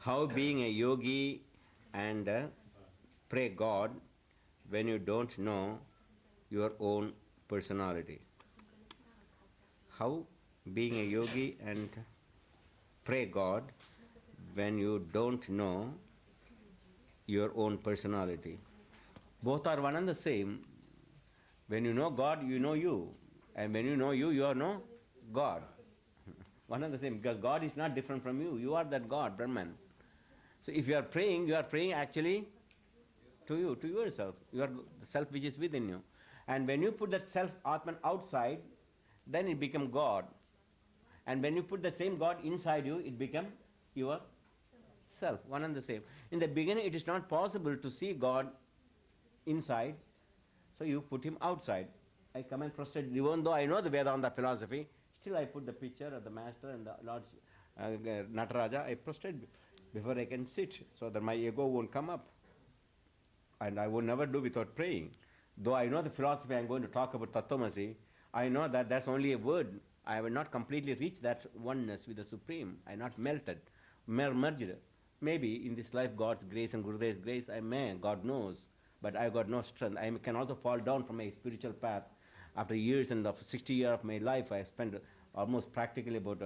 How being a yogi and pray God when you don't know your own personality. How being a yogi and pray God when you don't know your own personality. Both are one and the same. When you know God, you know you. And when you know you, you are no God. One and the same, because God is not different from you. You are that God, Brahman. So if you are praying actually to you, to yourself. You are the self which is within you. And when you put that self, Atman, outside, then it becomes God. And when you put the same God inside you, it becomes your self, one and the same. In the beginning, it is not possible to see God inside, so you put him outside. I come and prostrate, even though I know the Vedanta philosophy, still I put the picture of the Master and the Lord Nataraja, I prostrate before I can sit, so that my ego won't come up. And I would never do without praying. Though I know the philosophy I'm going to talk about Tattvamasi, I know that that's only a word. I will not completely reach that oneness with the Supreme. I not melted, merged. Maybe in this life God's grace and Gurudev's grace I may, God knows. But I got no strength. I can also fall down from my spiritual path. After years and of 60 years of my life, I spent almost practically about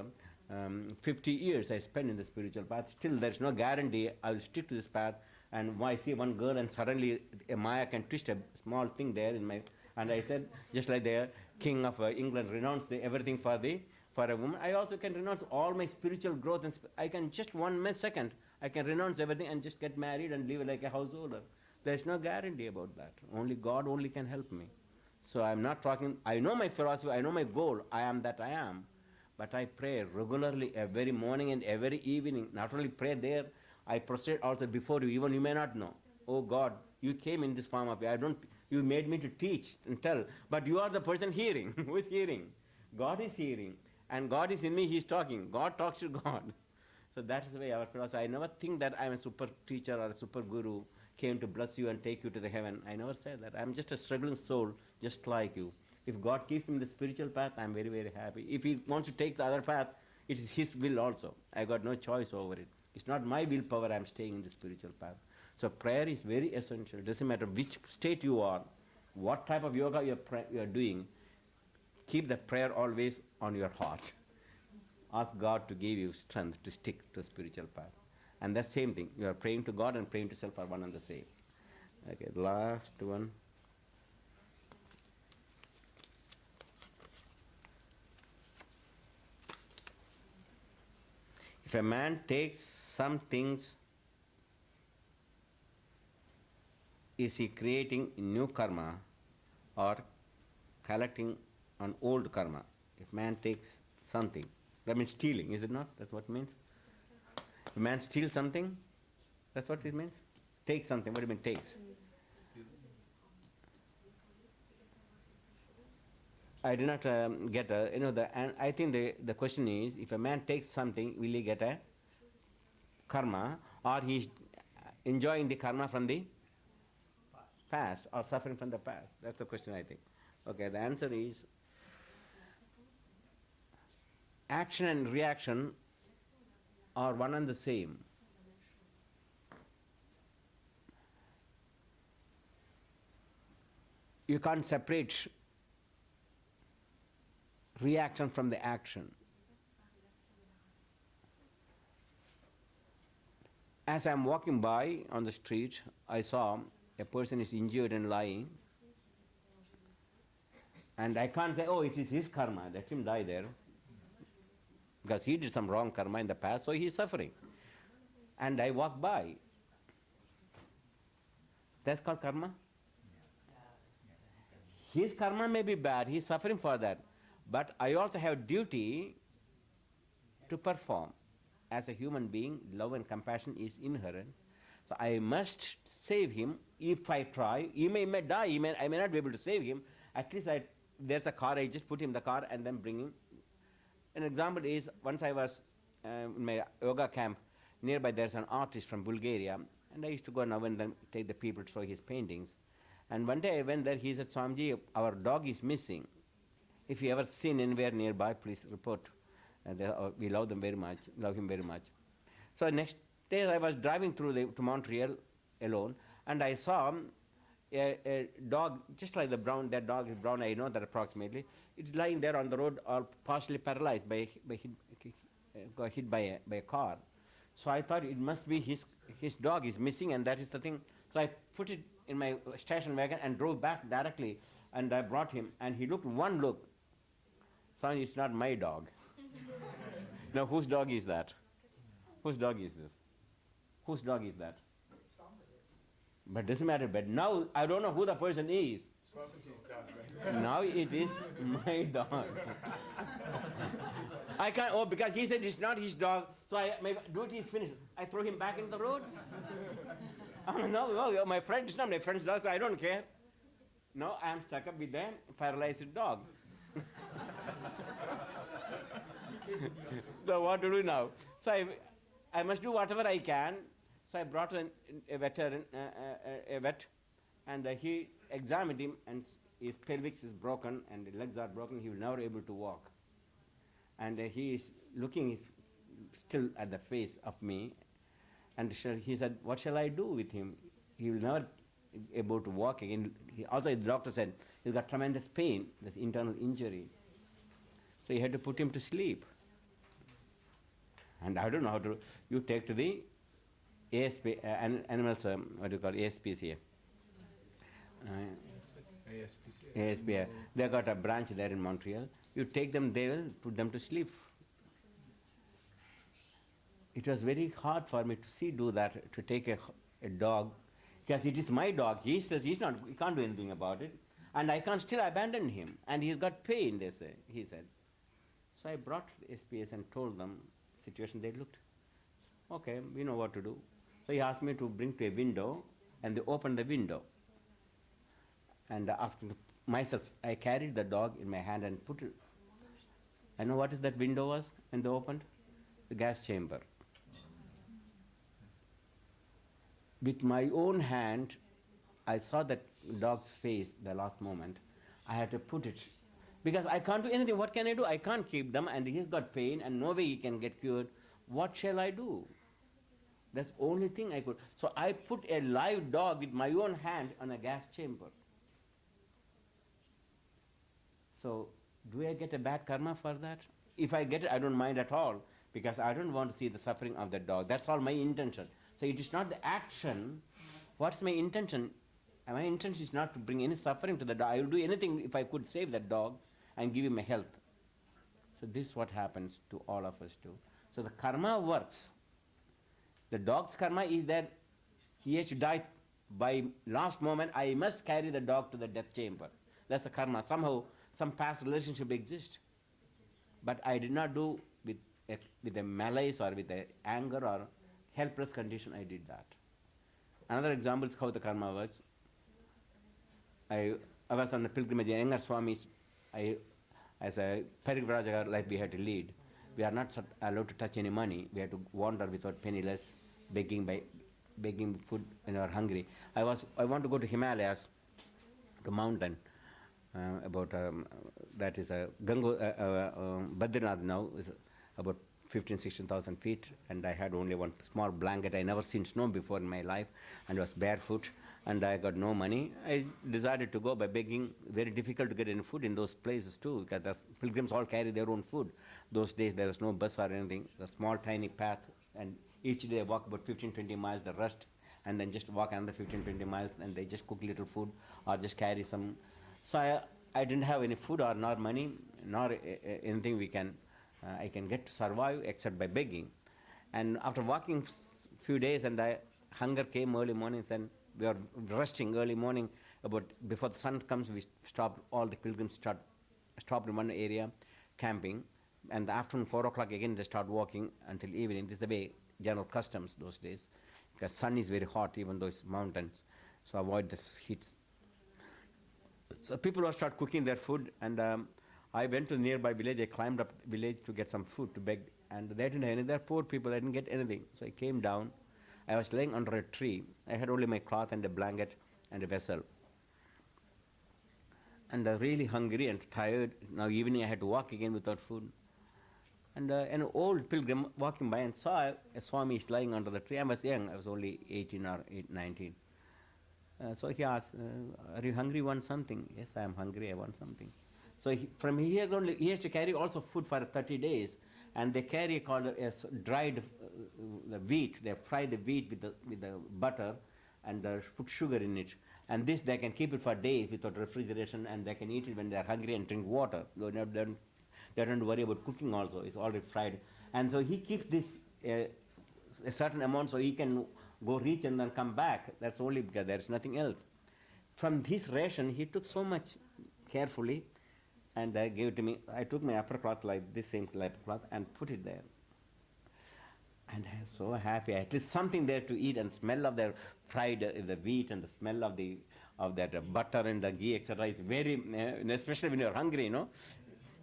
50 years I spent in the spiritual path. Still there's no guarantee I will stick to this path. And I see one girl and suddenly a Maya can twist a small thing there in my... And I said, just like the king of England renounced everything for a woman, I also can renounce all my spiritual growth. And I can just 1 second, I can renounce everything and just get married and live like a householder. There's no guarantee about that. Only God only can help me. So I'm not talking, I know my philosophy, I know my goal, I am that I am. But I pray regularly every morning and every evening. Not only pray there, I prostrate also before you, even you may not know. Oh God, you came in this form of you made me to teach and tell, but you are the person hearing. Who is hearing? God is hearing. And God is in me, He is talking. God talks to God. So that is the way our philosophy. I never think that I am a super teacher or a super guru, came to bless you and take you to the heaven. I never said that. I am just a struggling soul, just like you. If God keeps me in the spiritual path, I am very, very happy. If He wants to take the other path, it is His will also. I got no choice over it. It's not my willpower I am staying in the spiritual path. So prayer is very essential. It doesn't matter which state you are, what type of yoga you are doing, keep the prayer always on your heart. Ask God to give you strength to stick to the spiritual path. And the same thing, you are praying to God and praying to self are one and the same. Okay, last one. If a man takes some things, is he creating new karma or collecting on old karma? If man takes something, that means stealing, is it not? That's what it means. If a man steals something, that's what it means? Takes something, what do you mean takes? I do not get and I think the question is, if a man takes something, will he get a karma, or he is enjoying the karma from the past, or suffering from the past? That's the question, I think. Okay, the answer is, action and reaction are one and the same. You can't separate reaction from the action. As I'm walking by on the street, I saw a person is injured and lying, and I can't say, oh, it is his karma, let him die there, because he did some wrong karma in the past, so he is suffering. And I walk by. That's called karma? His karma may be bad, he is suffering for that, but I also have duty to perform. As a human being, love and compassion is inherent. So I must save him. If I try, he may die, I may not be able to save him. At least there's a car, I just put him in the car and then bring him. An example is, once I was in my yoga camp, nearby there's an artist from Bulgaria, and I used to go now and then take the people to show his paintings. And one day I went there, he said, Swamiji, our dog is missing. If you ever seen anywhere nearby, please report. We love him very much. So next day I was driving to Montreal alone, and I saw a dog, just like that dog is brown, I know that approximately. It's lying there on the road, all partially paralyzed got hit by a car. So I thought it must be his dog is missing, and that is the thing. So I put it in my station wagon and drove back directly, and I brought him, and he looked one look. Son, it's not my dog. Now, whose dog is that? Whose dog is this? Whose dog is that? But doesn't matter. But now I don't know who the person is. Now it is my dog. I can't. Oh, because he said it's not his dog, so my duty is finished. I throw him back into the road. No, my friend, it's not my friend's dog, so I don't care. No, I am stuck up with a paralyzed dog. So what to do now? So I must do whatever I can. So I brought a vet, and he examined him, and his pelvis is broken and the legs are broken. He will never be able to walk. And he is looking still at the face of me, and he said, what shall I do with him? He will never be able to walk again. Also, the doctor said he's got tremendous pain, this internal injury. So you had to put him to sleep. And I don't know how to. You take to the ASP, animals, what do you call ASPCA? ASPCA. They got a branch there in Montreal. You take them, they will put them to sleep. It was very hard for me to do that, to take a dog, because it is my dog. He says he can't do anything about it, and I can't still abandon him. And he's got pain, he said. So I brought the SPS and told them the situation. They looked, okay, we know what to do. So he asked me to bring to a window, and they opened the window. And I asked myself, I carried the dog in my hand and put it. I know what is that window was when they opened? The gas chamber. With my own hand, I saw that dog's face the last moment. I had to put it. Because I can't do anything. What can I do? I can't keep them, and he's got pain, and no way he can get cured. What shall I do? That's the only thing I could. So I put a live dog with my own hand on a gas chamber. So do I get a bad karma for that? If I get it, I don't mind at all, because I don't want to see the suffering of the dog. That's all my intention. So it is not the action. What's my intention? And my intention is not to bring any suffering to the dog. I will do anything if I could save that dog and give him a health. So this is what happens to all of us too. So the karma works. The dog's karma is that he has to die by last moment. I must carry the dog to the death chamber. That's the karma. Somehow, some past relationship exists. But I did not do with a malice or with a anger or helpless condition, I did that. Another example is how the karma works. I was on a pilgrimage, younger Swamis, as a Parivrajaga life we had to lead. We are not allowed to touch any money. We had to wander without penniless, begging food when we are hungry. I want to go to Himalayas, to mountain, that is Badrinath now, is about 16,000 feet, and I had only one small blanket. I never seen snow before in my life, and was barefoot, and I got no money. I decided to go by begging. Very difficult to get any food in those places too, because the pilgrims all carry their own food. Those days there was no bus or anything, a small tiny path, and each day I walk about 15-20 miles, the rest, and then just walk another 15-20 miles, and they just cook little food or just carry some. So I didn't have any food or nor money, nor anything I can get to survive except by begging. And after walking few days, and hunger came early mornings, and we are resting early morning. About before the sun comes, we stopped. All the pilgrims stopped in one area, camping. And the afternoon 4 o'clock again they start walking until evening. This is the way general customs those days, because sun is very hot even though it's mountains. So avoid this heat. So people will start cooking their food, and I went to the nearby village. I climbed up the village to get some food to beg, and they didn't have any. They're poor people. I didn't get anything. So I came down. I was laying under a tree. I had only my cloth and a blanket and a vessel. And really hungry and tired. Now evening I had to walk again without food. And an old pilgrim walking by and saw a Swami lying under the tree. I was young. I was only 18 or 19. So he asked, "Are you hungry? Want something?" "Yes, I am hungry. I want something." So from here only, he has to carry also food for 30 days, and they carry called as dried the wheat. They fry the wheat with the butter, and put sugar in it. And this they can keep it for days without refrigeration, and they can eat it when they are hungry and drink water. They don't worry about cooking also. It's already fried. And so he keeps this a certain amount so he can go reach and then come back. That's only because there's nothing else. From this ration, he took so much carefully and gave it to me. I took my upper cloth, like this same upper cloth, and put it there. And I was so happy. At least something there to eat, and smell of the fried the wheat and the smell of that butter and the ghee, etc. is very, especially when you're hungry, you know.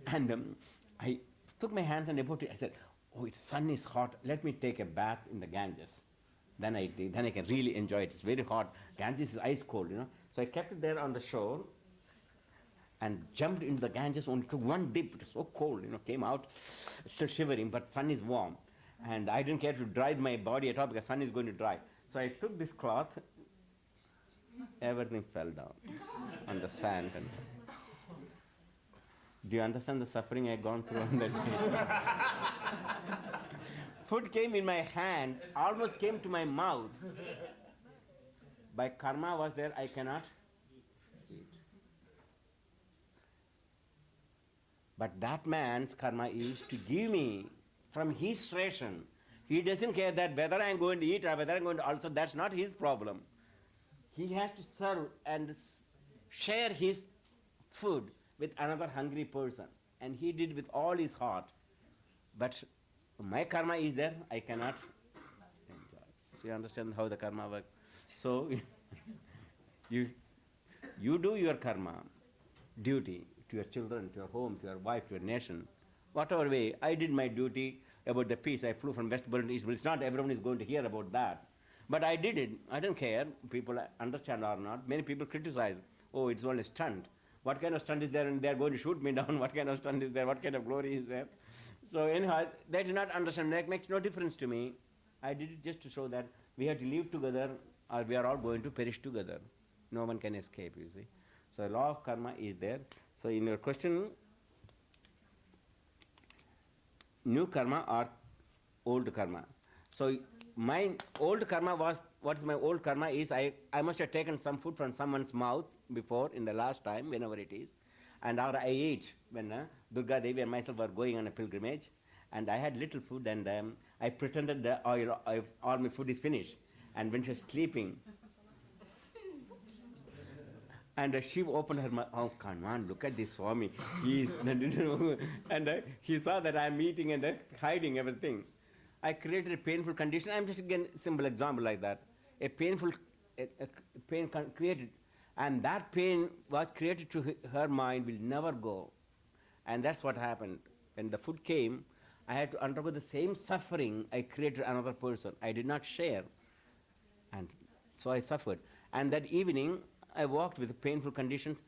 And I took my hands and I put it. I said, "Oh, the sun is hot. Let me take a bath in the Ganges. Then I can really enjoy it. It's very hot. Ganges is ice cold, you know." So I kept it there on the shore and jumped into the Ganges. Only took one dip. It was so cold, you know. Came out, still shivering, but sun is warm. And I didn't care to dry my body at all because sun is going to dry. So I took this cloth. Everything fell down on the sand. And do you understand the suffering I had gone through on that day? Food came in my hand, almost came to my mouth. By karma was there, I cannot eat. But that man's karma is to give me from his ration. He doesn't care that whether I'm going to eat or whether I'm going to also, that's not his problem. He has to serve and share his food with another hungry person. And he did with all his heart. But my karma is there, I cannot enjoy. So you understand how the karma works. So you do your karma, duty to your children, to your home, to your wife, to your nation. Whatever way, I did my duty about the peace. I flew from West Berlin to East Berlin. It's not everyone is going to hear about that. But I did it. I don't care. People understand or not. Many people criticize. Oh, it's only a stunt. What kind of stunt is there? And they're going to shoot me down. What kind of stunt is there? What kind of glory is there? So anyhow, they do not understand. That makes no difference to me. I did it just to show that we have to live together or we are all going to perish together. No one can escape, you see. So law of karma is there. So in your question, new karma or old karma. So my old karma was, what is my old karma is, I must have taken some food from someone's mouth before, in the last time, whenever it is. And after I ate, when Durga Devi and myself were going on a pilgrimage, and I had little food, and I pretended that all my food is finished. And when she was sleeping, and she opened her mouth. "Oh, come on, look at this Swami. He is," and he saw that I am eating and hiding everything. I created a painful condition. I'm just again simple example like that. A painful a pain created, and that pain was created to her mind will never go, and that's what happened. When the food came, I had to undergo the same suffering I created another person. I did not share, and so I suffered. And that evening, I walked with painful conditions.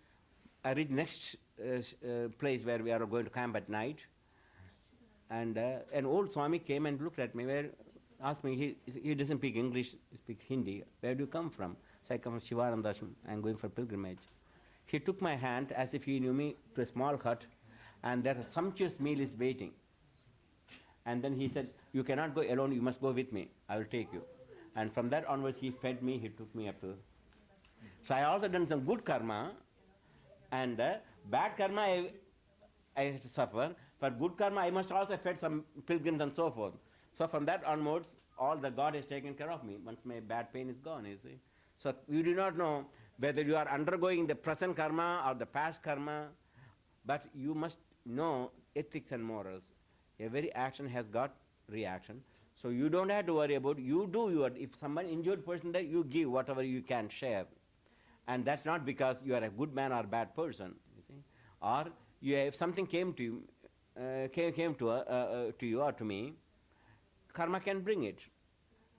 I reached next place where we are going to camp at night, and an old Swami came and looked at me, asked me, he doesn't speak English, he speaks Hindi. Where do you come from? So I come from Shivanandashram. I'm going for pilgrimage. He took my hand as if he knew me to a small hut, and there a sumptuous meal is waiting. And then he said, you cannot go alone, you must go with me. I will take you. And from that onwards, he fed me, he took me up to. So I also done some good karma, and bad karma I had to suffer. For good karma, I must also fed some pilgrims and so forth. So from that onwards, all the God has taken care of me. Once my bad pain is gone, you see. So you do not know whether you are undergoing the present karma or the past karma, but you must know ethics and morals. Every action has got reaction. So you don't have to worry about, you do your, if someone injured person there, you give whatever you can share. And that's not because you are a good man or bad person, you see. Or if something came to you, to you or to me, karma can bring it.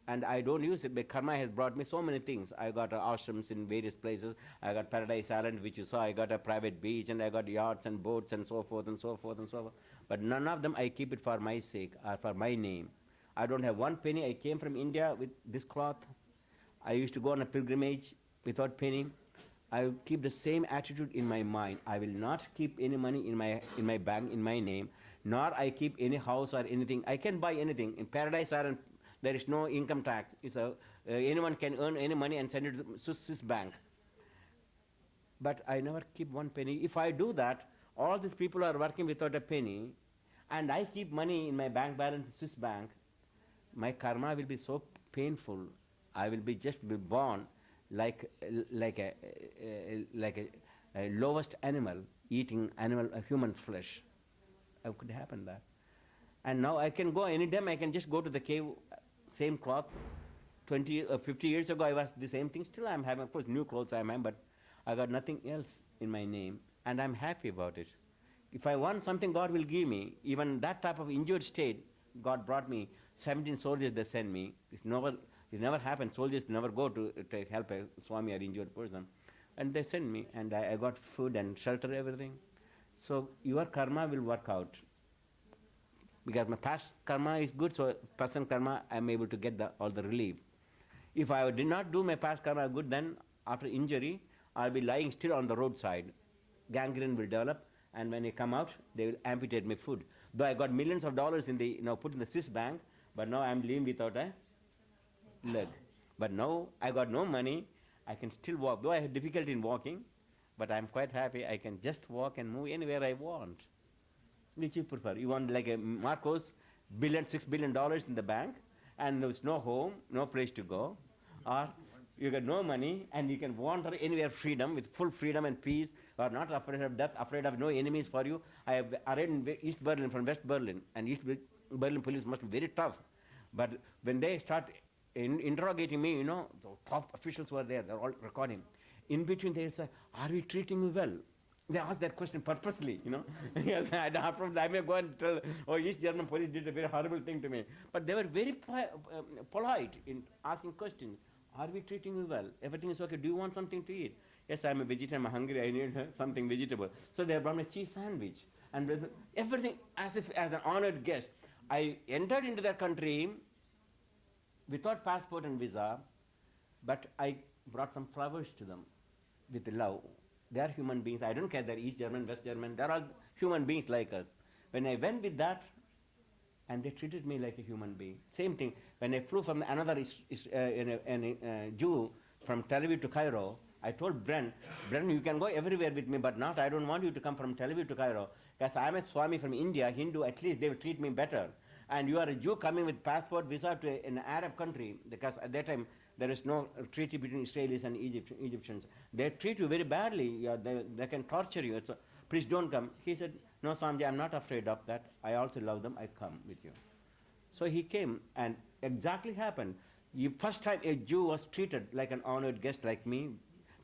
And I don't use it, but karma has brought me so many things. I got ashrams in various places. I got Paradise Island, which you saw. I got a private beach, and I got yachts and boats and so forth and so forth and so forth. But none of them I keep it for my sake or for my name. I don't have one penny. I came from India with this cloth. I used to go on a pilgrimage without penny. I will keep the same attitude in my mind. I will not keep any money in my bank in my name, nor I keep any house or anything. I can buy anything. In Paradise Island, there is no income tax. So anyone can earn any money and send it to the Swiss bank. But I never keep one penny. If I do that, all these people are working without a penny, and I keep money in my bank balance in Swiss bank, my karma will be so painful. I will be just be born like a lowest animal eating human flesh. How could happen that? And now I can go anytime. I can just go to the cave, same cloth. 20 or 50 years ago I was the same thing. Still I'm having, of course, new clothes I'm having, but I got nothing else in my name, and I'm happy about it. If I want something, God will give me. Even that type of injured state, God brought me 17 soldiers. They sent me. It's never happened. Soldiers never go to help a Swami or injured person, and they sent me, and I got food and shelter, everything. So your karma will work out. Because my past karma is good, so present karma I'm able to get all the relief. If I did not do my past karma good, then after injury, I'll be lying still on the roadside. Gangrene will develop, and when I come out, they will amputate my foot. Though I got millions of dollars put in the Swiss bank, but now I'm living without a leg. But now I got no money, I can still walk. Though I have difficulty in walking, but I'm quite happy. I can just walk and move anywhere I want. Which you prefer? You want like a Marcos, $6 billion in the bank, and there's no home, no place to go, or you got no money and you can wander anywhere freedom, with full freedom and peace, or not afraid of death, afraid of no enemies for you. I have arrived in East Berlin from West Berlin, and East Berlin police must be very tough. But when they start interrogating me, the top officials were there, they're all recording. In between they say, are we treating you well? They ask that question purposely, And after I may go and tell, East German police did a very horrible thing to me. But they were very polite in asking questions. Are we treating you well? Everything is okay. Do you want something to eat? Yes, I'm a vegetarian, I'm hungry, I need something vegetable. So they brought me a cheese sandwich. And everything as if as an honored guest. I entered into their country without passport and visa, but I brought some flowers to them with love. They are human beings. I don't care, they're East German, West German. They're all human beings like us. When I went with that, and they treated me like a human being. Same thing. When I flew from another Jew from Tel Aviv to Cairo, I told Bren, you can go everywhere with me, but I don't want you to come from Tel Aviv to Cairo. Because I'm a Swami from India, Hindu, at least they will treat me better. And you are a Jew coming with passport, visa to an Arab country, because at that time there is no treaty between Israelis and Egyptians. They treat you very badly. They can torture you. So please don't come. He said, no, Swamiji, I'm not afraid of that. I also love them. I come with you. So he came, and exactly happened. First time a Jew was treated like an honored guest like me.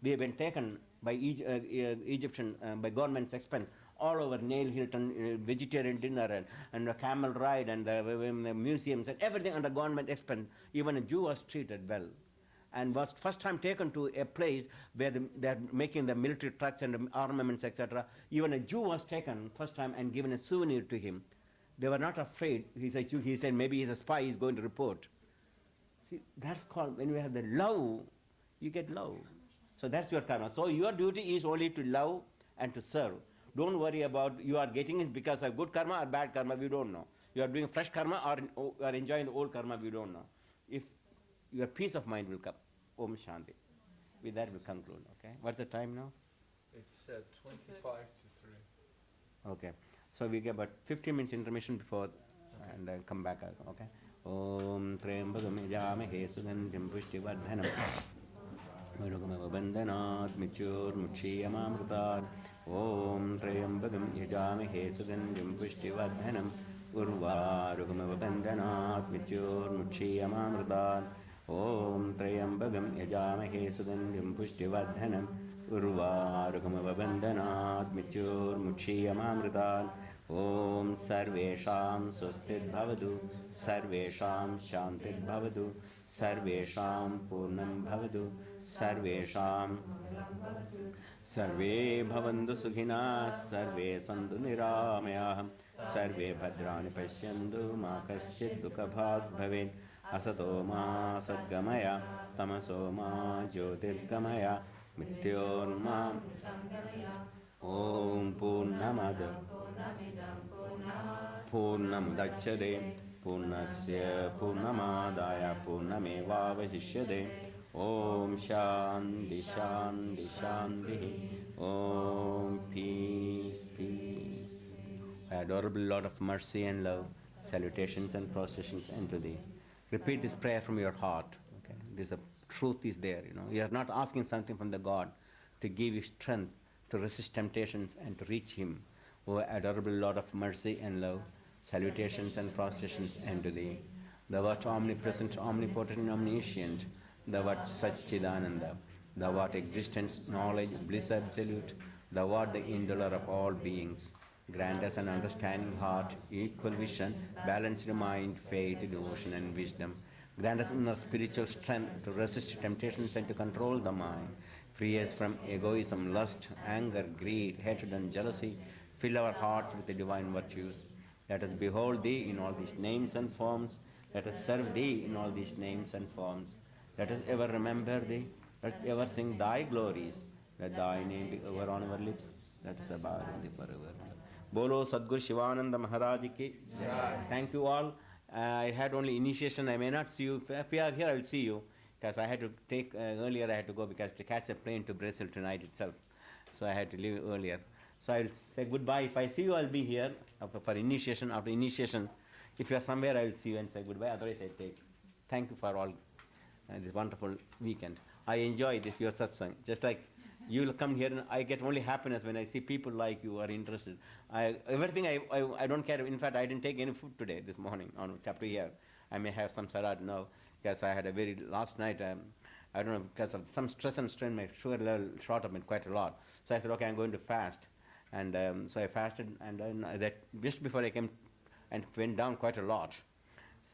We have been taken by Egyptian, by government's expense, all over Nail Hilton, vegetarian dinner, and a camel ride, and the museums, and everything under government expense. Even a Jew was treated well, and was first time taken to a place where they're making the military trucks and the armaments, etc. Even a Jew was taken first time and given a souvenir to him. They were not afraid. He said maybe he's a spy, he's going to report. See, that's called, when you have the love, you get love. So that's your karma. So your duty is only to love and to serve. Don't worry about you are getting it because of good karma or bad karma, we don't know. You are doing fresh karma or you are enjoying the old karma, we don't know. If your peace of mind will come. Om Shanti. With that we'll conclude, okay? What's the time now? It's 25 to 3. Okay. So we get about 15 minutes intermission before and I'll come back, okay? Om Trembagam Yajamahe Sugandhim Pushtivardhanam Urugama Bandhanat Michur Mukshiyamamrutat Om Trembagam Yajamahe Sugandhim Pushtivardhanam Urvarugama Bandhanat Michur Mukshiyamamrutat Om Trembagam Yajamahe Sugandhim Pushtivardhanam Urvarugama Bandhanat Michur Mukshiyamamrutat Om Sarvesham Swastit Bhavadu Sarvesham Shantit Bhavadu Sarvesham Purnam Bhavadu Sarvesham Sarve Bhavandu Sukhina Sarve Sandu Niramayaham Sarve Bhadrani Pashyandu Ma Kaschit Dukhabhat Bhaved Asato Ma Sadgamaya Tamaso Ma Jyotirgamaya Mrityorma Om Purnamada Purnamudachyade Purnasya Purnamadaya Purnamevavasishyade Om Shanti Shanti Shanti Om Peace Peace. Adorable Lord of mercy and love, salutations and processions unto thee. Repeat this prayer from your heart. Okay? This truth is there. You are not asking something from the God to give you strength to resist temptations and to reach Him. O adorable Lord of mercy and love, salutations and processions unto thee. Thou art omnipresent, omnipotent, and omniscient. Thou art Satchidananda. Thou art existence, knowledge, bliss absolute. Thou art the indweller of all beings. Grant us an understanding heart, equal vision, balanced mind, faith, devotion, and wisdom. Grant us inner spiritual strength to resist temptations and to control the mind. Free us from egoism, lust, anger, greed, hatred, and jealousy. Fill our hearts with the divine virtues. Let us behold Thee in all these names and forms. Let us serve Thee in all these names and forms. Let us ever remember Thee. Let us ever sing Thy glories. Let Thy name be ever on our lips. Let us abide in Thee forever. Bolo Sadguru Shivananda Maharaj ki. Thank you all. I had only initiation. I may not see you. If you are here, I will see you. Because I had to take, earlier I had to go because to catch a plane to Brazil tonight itself. So I had to leave earlier. So I will say goodbye. If I see you, I will be here for initiation. After initiation, if you are somewhere, I will see you and say goodbye. Otherwise, I take. Thank you for all this wonderful weekend. I enjoy this, your satsang. Just like you will come here and I get only happiness when I see people like you are interested. Everything I don't care. In fact, I didn't take any food today, this morning, on chapter here. I may have some salad now because I had a very, last night, I don't know, because of some stress and strain, my sugar level shot up quite a lot. So I said, okay, I'm going to fast. And so I fasted, and then that just before I came and went down quite a lot.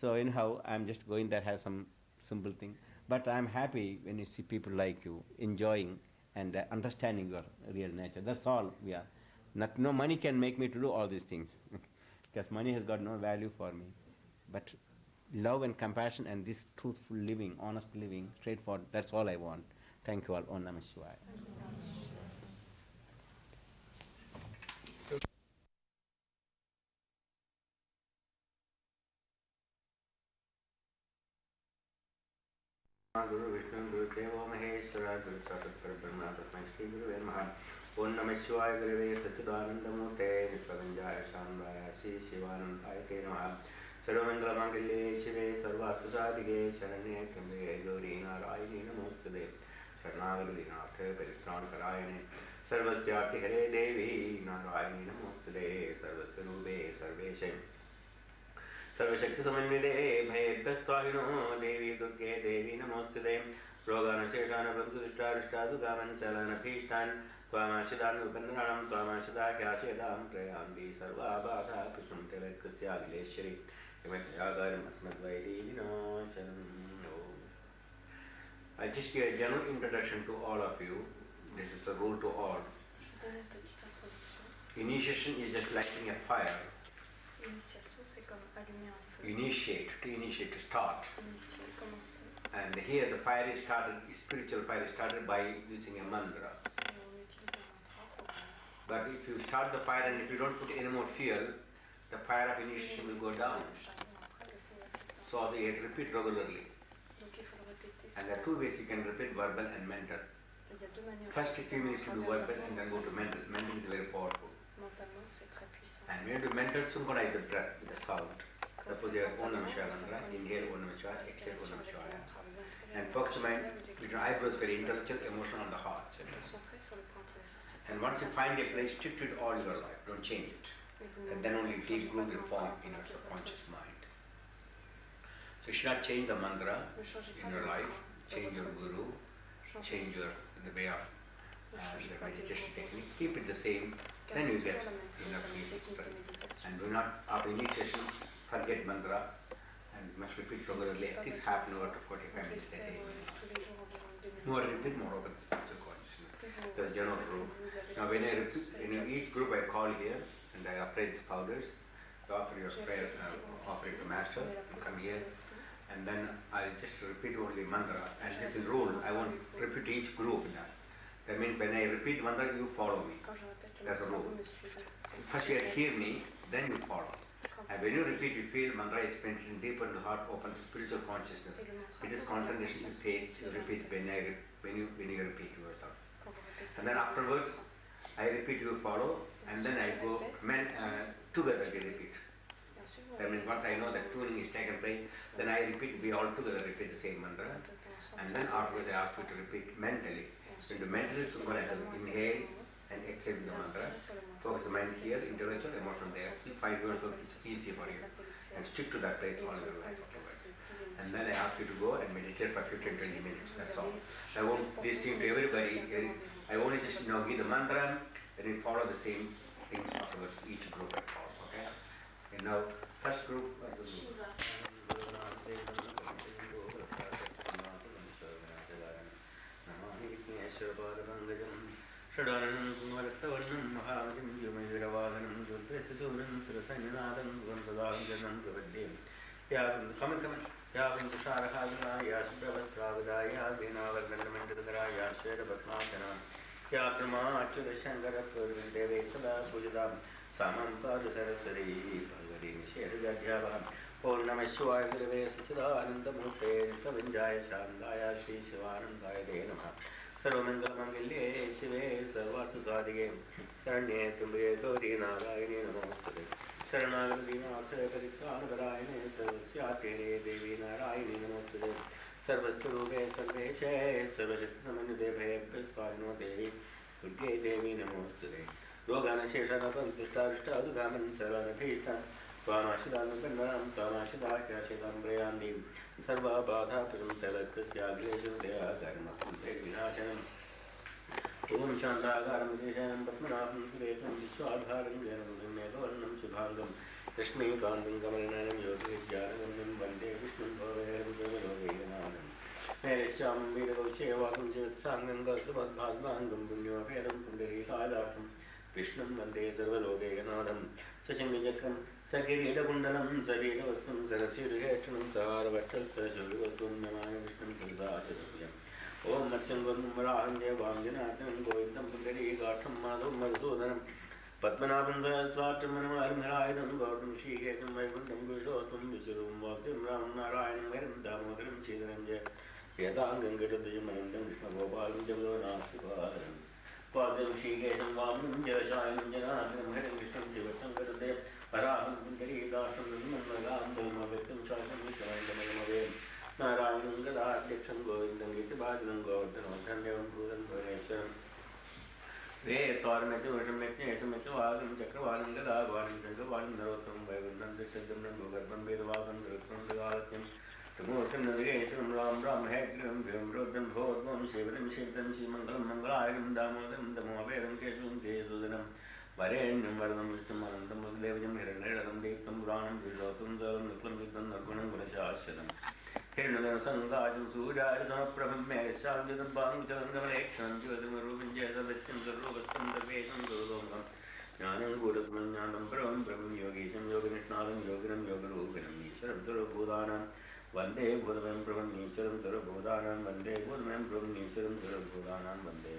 So anyhow, I'm just going there, have some simple thing. But I'm happy when you see people like you enjoying and understanding your real nature. That's all we are. No money can make me to do all these things because money has got no value for me. But love and compassion and this truthful living, honest living, straightforward, that's all I want. Thank you all. Om Namah Shivaya. Guru Vishnu Guru Deva Maheshwara Guru Satat Parabrahma Tasmai Shri Guru Namaha. Om Namah Shivaya Gurave Satchidananda Murte Vishwavanjaya Shanvaya Shri Shivanandaya Te Namaha. Sarvamangala Mangale Shive Sarvarthasadhike Sharanye Kambe Gauri Narayani Namastude Sharnagari Nathe Paritrankarayane Sarvasyati Hare Devi Narayani Namastude Sarvasarube Sarveshe सर्वशक्ति समन्विते भयेभ्यस्त्वाहिनो देवी दुर्गे देवी नमोस्तुते रोगानशेषान् बन्धुदुष्टारिष्टादुकामन् चलनभीष्टान् त्वामाशिदान् उपन्द्राणं त्वामाशिदाख्याशेदां प्रयान्ति सर्वाबाधा कृष्णं ते वैकृस्याखिलेश्वरी हिमतयागारम् अस्मद्वैदेविनाशनम्. I just give a general introduction to all of you. This is the rule to all. Initiation is just lighting a fire. L'initiation, c'est comme allumer un feu. Initiate, to start. Initier, commencer. And here the fire is started, spiritual fire is started by using a mantra. Et on utilise un mantra pour... But if you start the fire and if you don't put any more fuel, the fire of initiation will go down. So also you have to repeat regularly. Donc il faut le répéter. And there are two ways you can repeat, verbal and mental. Il y a deux manières. First a few minutes to do verbal and then go to mental. Mental is very powerful. Mentalement, c'est très puissant. And when you do mental, synchronize the breath with the sound. Suppose you have Om Namah Shivaya mantra, inhale Om Namah Shivaya, exhale Om Namah Shivaya. And focus the mind with your eyebrows very intellectual, emotional on the heart. And once you find a place, stick to it all your life. Don't change it. And then only deep groove will form in your subconscious mind. So you should not change the mantra in your life, change your guru, change the way of the meditation technique. Keep it the same, then you get enough strength. And do not, after initiation, forget mantra and must repeat regularly at least half an hour to 45 minutes a day. More repeat, more open spiritual consciousness. That's a general rule. Now when I repeat, in each group I call here and I apply these powders, you offer your prayer, offer it to Master, you come here. And then I just repeat only mantra, and this is rule. I won't repeat each group now. That means when I repeat mantra, you follow me. That's a rule. First you hear me, then you follow. And when you repeat, you feel mantra is penetrating deeper in the heart, open to spiritual consciousness. It is concentration you pay, you repeat when you repeat yourself. And then afterwards, I repeat, you follow, and then I go together we repeat. That means once I know that tuning is taken place, then I repeat, we all together repeat the same mantra. And then afterwards I ask you to repeat mentally. When you mentally synchronize, inhale and exhale the mantra. Focus the mind here, intellectual, emotional there. Keep 5 minutes of it's easy for you. And stick to that place all your life afterwards. And then I ask you to go and meditate for 15-20 minutes, that's all. I won't this thing to everybody. I only just give the mantra and you follow the same things afterwards, each group I follow, okay? And now, first group, Shadanam Kumaratavanam Mahavajam Yumayuravadanam Judvesasuram Surasanyanadam Gundadam Gavadim Yavim, come on, Yavim Tusharahadana, Yaspravastravada, Yadinavagandamantadara, Yasveda Bhatmakana, Yaprama, Achura Shankara, Purvindeve Sada, Pujadam, Samam Padu Sarasari, Pagadi, Shedajava, Om Namah Shivaya Gurave Sachidananda Murte, Kavinjaya Shandaya, Shri Shivanandaya Denamah. Sarvamangalamangilye Shive Sarvasasadhige Saranye Tumbe Gauri Narayane Namostade Sharanagadi Nathare Parikranagarayane Sarvasyate Devi Narayane Namostade Sarvaswarupe Sarveshe Sarvashakti Samanyude Bhayabhyaspayano Devi Durge Devi Namostade Rogana Sheshana Pantushtarishta Dugaman Saranabhita Tvamashidanupannam Tvamashidakyashidam Prayandi Sarva Badha Puram Telakasyaglesham Dea Dharmakum Vinashanam Om Shantagaram Deshanam Patmanabham Suresam Vishwadharam Janam Megavarnam Subhagam Krishmi Kandam Kamalanam Yogividyanam Vande Vishnum Bhaveram Devadovedanam Neresham Vidavachevakam Jivitsangam Gasubhat Bhasmangam Punyavaperam Pundari Kadatam Vishnum Vande Sarvalokeganadam Sachingajakam Sakiridakundam Saridavastam Sarasirihechanam Saravatastashuruvatum Namaya Vishnum Kilvachadapyam Om Matsangam Maraham Devam Govindam Pundari Gatam Madhum Madhudanam Padmanabhan Sahasatam Manamaram Gautam Shikekam Vaikundam Gushotam Visurum Bhaktim Ram Narayanam Veram Damodaram Chidaram Yadangam Gadadyamanandam Vishnu Gopalam Jagadonasivaram Padam Shikekam Vamanam Jarasayam Janandram Haram Vishnum Shivatam Gadadev Paraham Pundari Gatam Namalam Bhuma Viktam Shakam Vishwayam Narayanam Gadadyaksam Govindam Gitibhadram Govardhanam Thandevam Puram Bhuvaneswaram Ve Tormeti Visham Meknesam Mekavagam Chakravalam Gadavalam Chakravalam Narotam Vaivundam Siddham Bhagavatam Vedavadam Dhrutam Dhagalatyam Tamosam Navigation Ram Ram Hegrim Vim Rudam Bhodvam Shivaram Shivam Shimangalam Mangalayam Damodam Damovedam Kesum Kesudanam Varenyam Varadam Vishnumanandam Vasudevajam Hiranedam Deepam Puranam Vishotam Zalam Nuklam Vidam Nargunam Gunashashadam Hiranadana Sangajam Surya Samaprabham Megashadam Bangchalam Gamaleksham Jyodam Rubin Jayasavacham Sarvavatam Darvesham Gurudomam Jnanam Gurasman Jnanam Brahman Brahman Yogisham Yoganishnalam Yoganam Yogarubinam Nisharam Sarvabhudanam Vande Bhudamam Brahman Nisharam Sarvabhudanam Vande Bhudamam Brahman Nisharam Sarvabhudanam Vande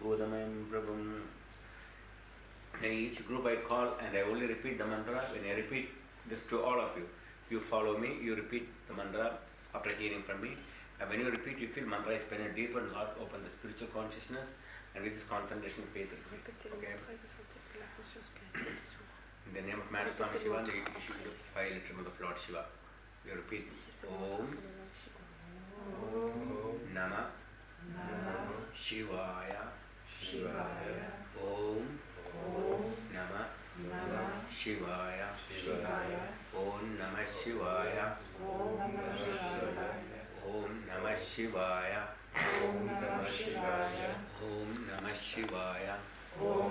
Bhudamam Brahman. In each group I call and I only repeat the mantra. When I repeat this to all of you, you follow me, you repeat the mantra after hearing from me. And when you repeat, you feel mantra is penetrating deeper and heart open the spiritual consciousness, and with this concentration, faith will come. Okay? In the name of Man Swami Shiva, you should do 5 literals of Lord Shiva. You repeat Om Nama Shivaya Om Nama Shivaya Om Nama Shivaya Om Nama Shivaya Om Nama Shivaya Om Nama Shivaya Om Nama Shivaya Om Nama Shivaya Om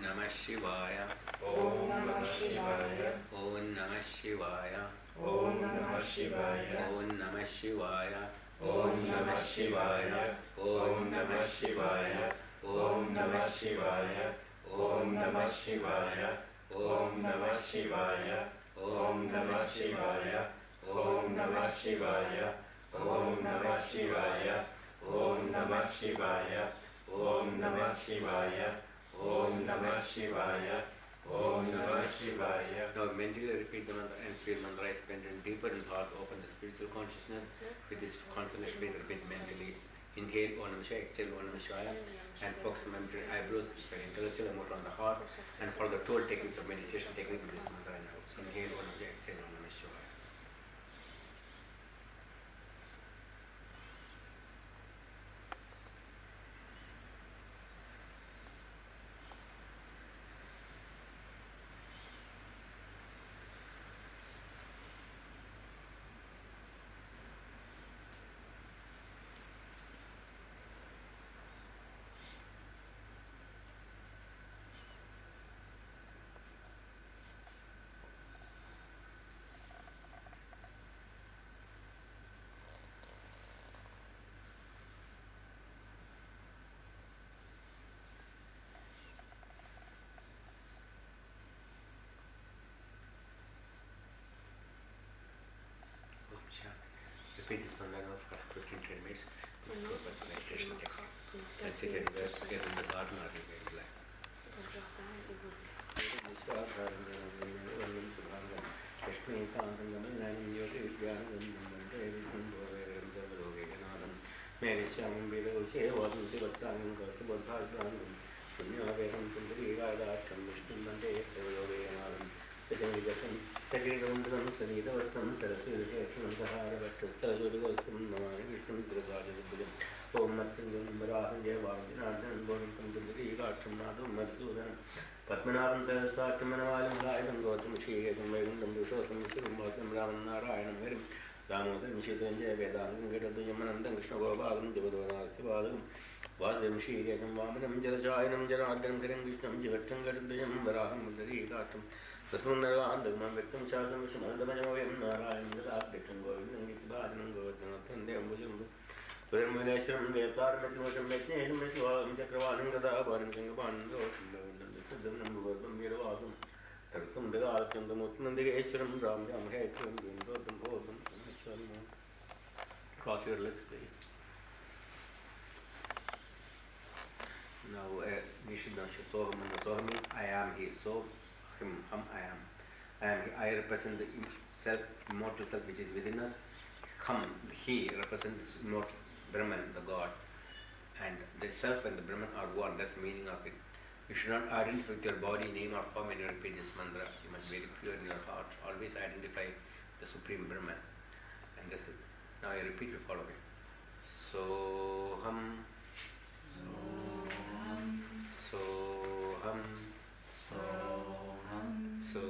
Nama Shivaya Om Nama Shivaya Om Nama Shivaya Om Nama Shivaya Om Nama Shivaya Om Nama Shivaya Om Namah Shivaya Om Namah Shivaya Om Namah Shivaya Om Namah Shivaya Om Namah Shivaya Om Namah Shivaya Om Namah Shivaya Om Namah Shivaya Om Namah Shivaya Om Namah Shivaya. Now mentally repeat the mantra and feel mantra expanded deeper in heart, open the spiritual consciousness. With this concentration, repeat mentally. Inhale Om Namah Shivaya, exhale Om Namah Shivaya, and focus memory eyebrows, intellectual and motor on the heart, and follow the 12 techniques of meditation technique with this mantra. Inhale Om Namah Shivaya, exhale Om Namah Shivaya. Repeat this mantra for 15-20 minutes. Go back to meditation technique. And sit anywhere, get in the garden or anywhere you like. Om Matsingam Baraham Jayavardhanam Bodham Kundalikatam Nadam Madhusudanam Padmanabham Saraswatam Manavalam Laidam Gautam Shiyakam Vaigundam Dushotam Sirumatam Raman Narayanam Virim Damodam Shitam Jaya Vedangam Vedadayamanandam Krishna Gopalum Devadvanastivadam Vasudam Shiyakam Vamanam Jalachayanam Jaradhanam Kiram Krishnam Jivatam Gadadayam Baraham Kundalikatam Tasmanarandam Viktam Shasam Vishnumanandamajamavim Narayanam Gadadvikam Govindam Gitibhajanam Govardhanathan Devambujam Vermunesham Vetarmati Vajameknesham Vishwam Chakravanam Gadabaram Singapanam Siddham Nambuvardam Viravasam Tartum Degalatyam Damutmandigeshwaram Ram Ram Hekram Vindodam Bodham Ishwaram. Cross your legs, please. Now, Nishidasha Soham and Soham means I am, he is so, him, hum, I am. I represent the self, immortal self which is within us. Hum, he represents immortal Brahman, the God. And the self and the Brahman are one, that's the meaning of it. You should not identify with your body, name or form when you repeat this mantra. You must be very pure in your heart. Always identify the Supreme Brahman. And that's it. Now you repeat, you follow me. Soham. Soham. Soham. Soham.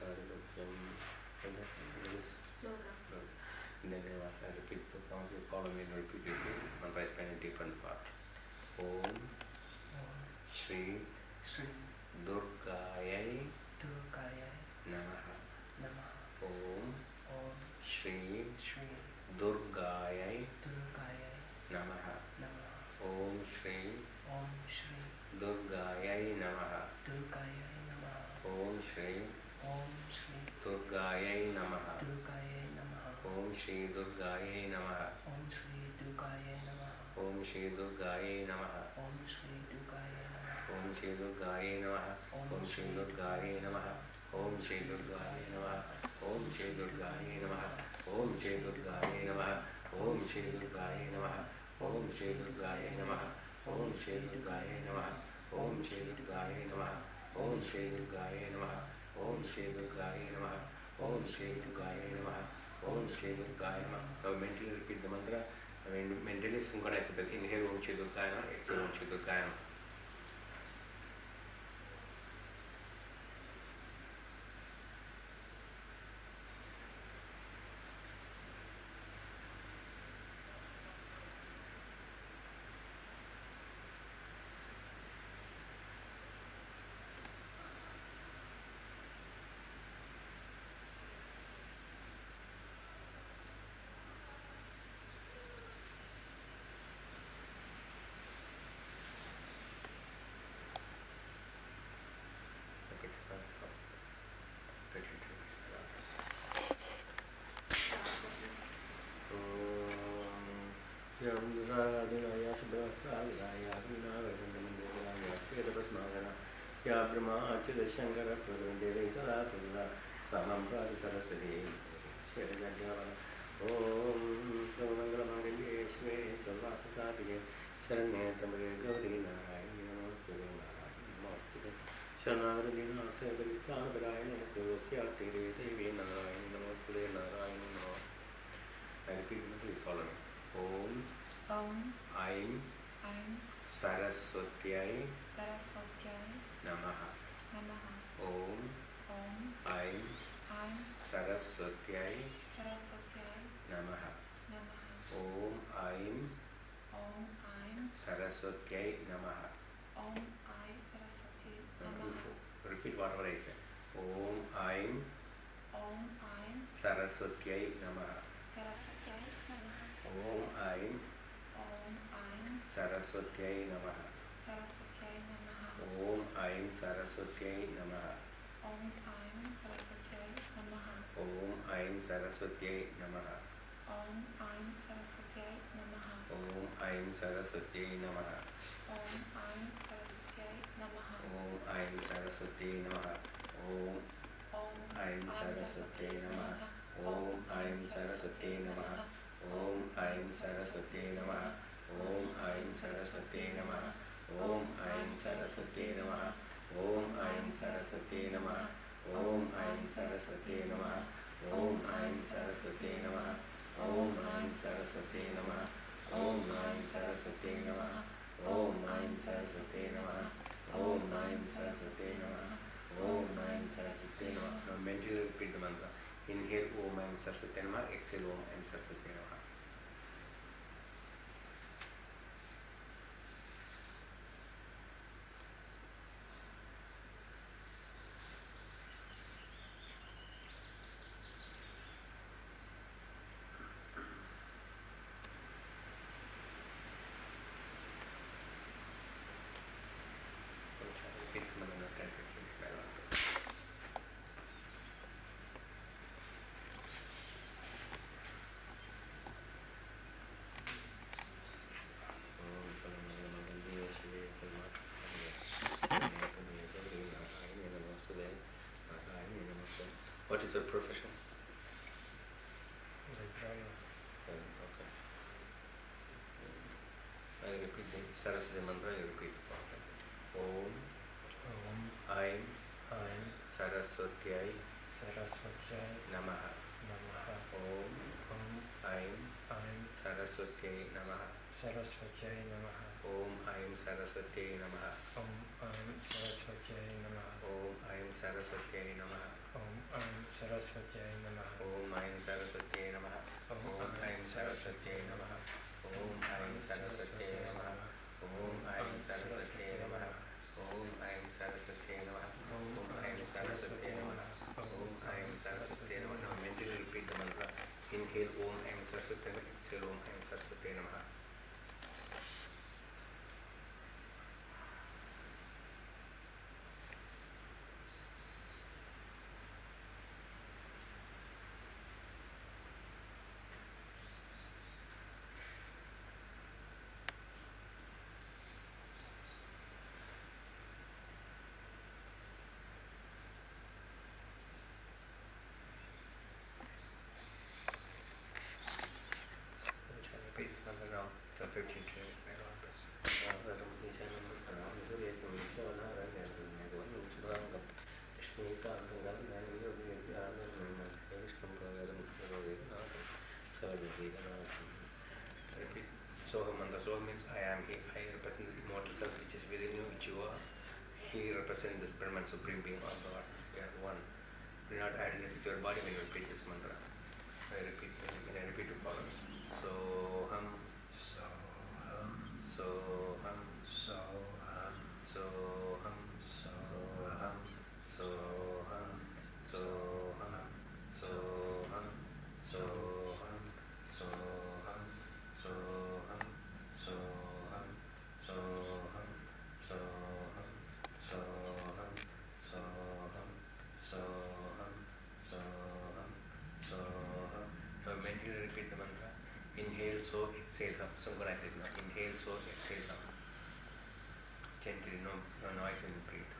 And then I repeat the sound, you follow me and repeat it. Mantra is kind of different part. Om Shri Durgayai Namaha. Om Shri Durgayai Namaha. Om Shri Durgayai Namaha. Om Shri Durgayai Namaha. Om Shri Durgayai Namaha. Om Shri Durgayai Namaha. Om Shri Durgayai Namaha. Om Shri Durgayai Namaha. Om Shri Durgayai Namaha. Om Shri Durgayai Namaha. Om Shri Durgayai Namaha. Om Shri Durgayai Namaha. Om Shri Durgayai Namaha. Om Shri Durgayai Namaha. Om Shri Durgayai Namaha. Om Shri Durgayai Namaha. Om Shri Durgayai Namaha. Om Shri Durgayai Namaha. Om Shri Durgayai Namaha. Now mentally repeat the mantra. I mean, mentally synchronize it. Inhale Om Shri Durgayai Namaha. Exhale Om Shri Durgayai Namaha. Ya Brahma Achyuta Shankara Purvandere Saratula Samam Prati Saraswati Shirajajara Om Sarvamangala Mangalye Shve Sarvata Sadhike Sharanye Tamare Gauri Narayani Namaste Narayani Namaste Shanagari Namaste Garitan Narayani Sivasya Tere Devi Narayani Namaste Narayani Namaste. I repeat, please follow me. Om Aim Saraswatyai Namaha. Om Aim Saraswatyai Namaha. Om Aim Saraswatyai Namaha. Repeat whatever I say. Om Aim Saraswatyai Namaha. Om Aim Saraswatyai Namaha. Om Aim Saraswatyai Namaha. Om Aim Saraswatyai Namaha. Om Aim Saraswatyai Namaha. Om Aim Saraswatyai Namaha. Om Aim Saraswatyai Namaha. Om Aim Saraswatyai Namaha. Om Aim Saraswatyai Namaha. Om Aim Saraswatyai Namaha. Om Aim Saraswatyai Namaha. Om Aim Saraswatyai Namaha. Om Aim Saraswatyai Namaha. Om Aim Saraswatyai Namaha. Om Aim Saraswatyai Namaha. Om Aim Saraswatyai Namaha. Om Aim Saraswatyai Namaha. Om Aim Saraswatyai Namaha. Om Aim Saraswatyai Namaha. Now mentally repeat the mantra. Inhale Om Aim Saraswatyai Namaha. Exhale Om Aim Saraswatyai Namaha. What is your profession? Librarian. Okay. I repeat the Saraswati mantra, you repeat. Om Aim Saraswatyai Namaha. Om Aim Saraswatyai Namaha. Om Aim Saraswatyai Namaha. Om Aim Saraswatyai Namaha. Om Aim Saraswatyai Namaha. Saraswatyai Namaha. Om Aim Saraswatyai Namaha. Om Aim Saraswatyai Namaha. Om Aim Saraswatyai Namaha. Om Aim Saraswatyai Namaha. Om Aim Saraswatyai Namaha. Om Aim Saraswatyai Namaha. Om Aim Saraswatyai Namaha. Now mentally repeat the mantra. Inhale Om Aim Saraswatyai Namaha. Exhale Om Aim Saraswatyai Namaha. Soham mantra. Soham means I am. He, I represent the immortal self which is within you, which you are. He represents this Brahman Supreme Being or God. We are one. Do not identify with your body when you repeat this mantra. When I repeat to follow. Soham, Soham, Soham, Soham, Soham, Soham, Soham, Soham, Soham, Soham, Soham, Soham, Soham, Soham, Soham, Soham, Soham, Soham, Soham, Soham. Now mentally repeat the mantra. Inhale, so exhale, hum. Synchronize it now. Inhale, so exhale, hum. Gently, no noise when you breathe.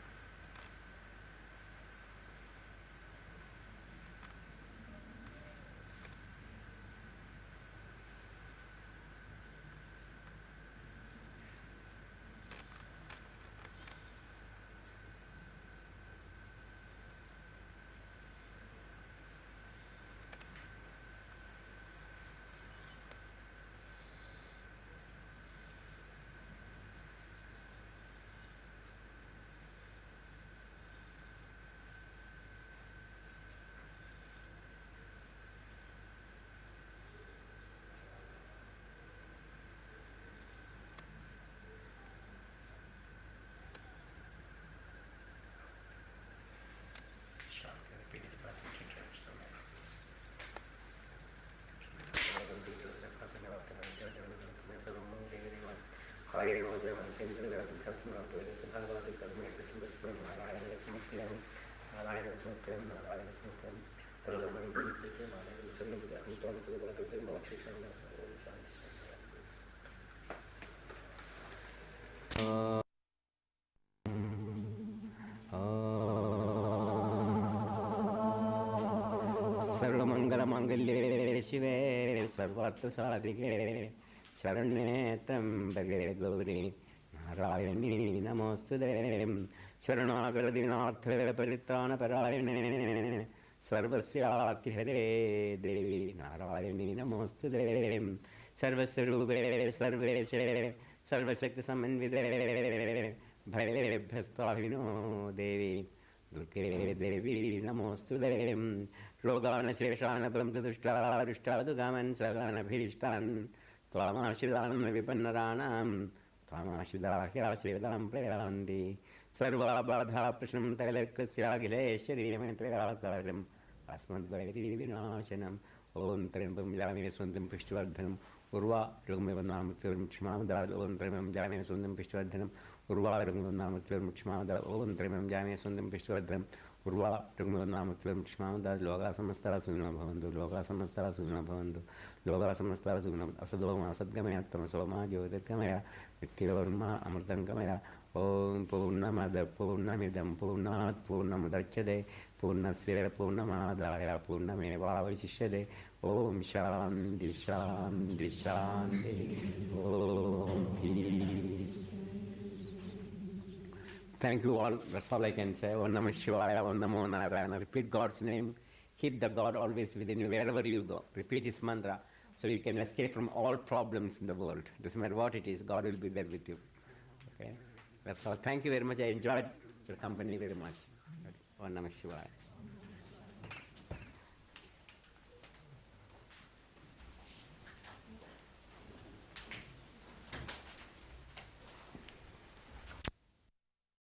सर्वमङ्गलमाङ्गल्ये शिवे सर्वार्थसाधिके शरण्ये त्र्यम्बके गौरी नारायणी नमोऽस्तुते शरणागतदीनार्थे परित्राणपरायणे सर्वस्यातिहरे देवी नारायणी नमोऽस्तुते सर्वस्वरूपे सर्वेशे सर्वशक्तिसमन्विते भयभ्यस्ताभिनो देवी दुर्गे देवी नमोऽस्तुते रोगानशेषान् ब्रह्मदुष्टादुष्टादुगामन् सर्वानभीष्टान् त्वामाश्रितान् विपन्नराणां त्वामाश्रिताह्याश्रितां प्रेरयन्ति सर्वाबाधा प्रश्नं त्रैलोक्यस्याखिलेश्वरीयमेत्रयाकारम् अस्मद्वैरीविनाशनम् ॐ त्र्यम्बकं जामे सुन्दरं पुष्टिवर्धनम् उर्वा ऋग्मेव नाम क्षमावदात् ॐ त्र्यम्बकं जामे सुन्दरं पुष्टिवर्धनम् उर्वा ऋग्मेव नाम क्षमावदात् ॐ त्र्यम्बकं जामे सुन्दरं पुष्टिवर्धनम् उर्वा ऋग्मेव नाम क्षमावदात् लोकाः समस्ताः सुखिनो भवन्तु लोकाः समस्ताः सुखिनो भवन्तु लोकाः समस्ताः सुखिनो असतो मा सद्गमय तमसो मा ज्योतिर्गमय नित्यवर्मा अमृतं गमय ॐ पूर्णमद पूर्णमिदं पूर्णात् पूर्णमुदच्यते पूर्णस्य पूर्णमादाय पूर्णमेवावशिष्यते ॐ शान्ति शान्ति शान्ति ॐ peace. Thank you all. That's all I can say. Om Namah Shivaya, Om Namo Narayana. Repeat God's name. Keep the God always within you wherever you go. Repeat His mantra so you can escape from all problems in the world. Doesn't matter what it is, God will be there with you. Okay? That's all. Thank you very much. I enjoyed your company very much. Om Namah Shivaya.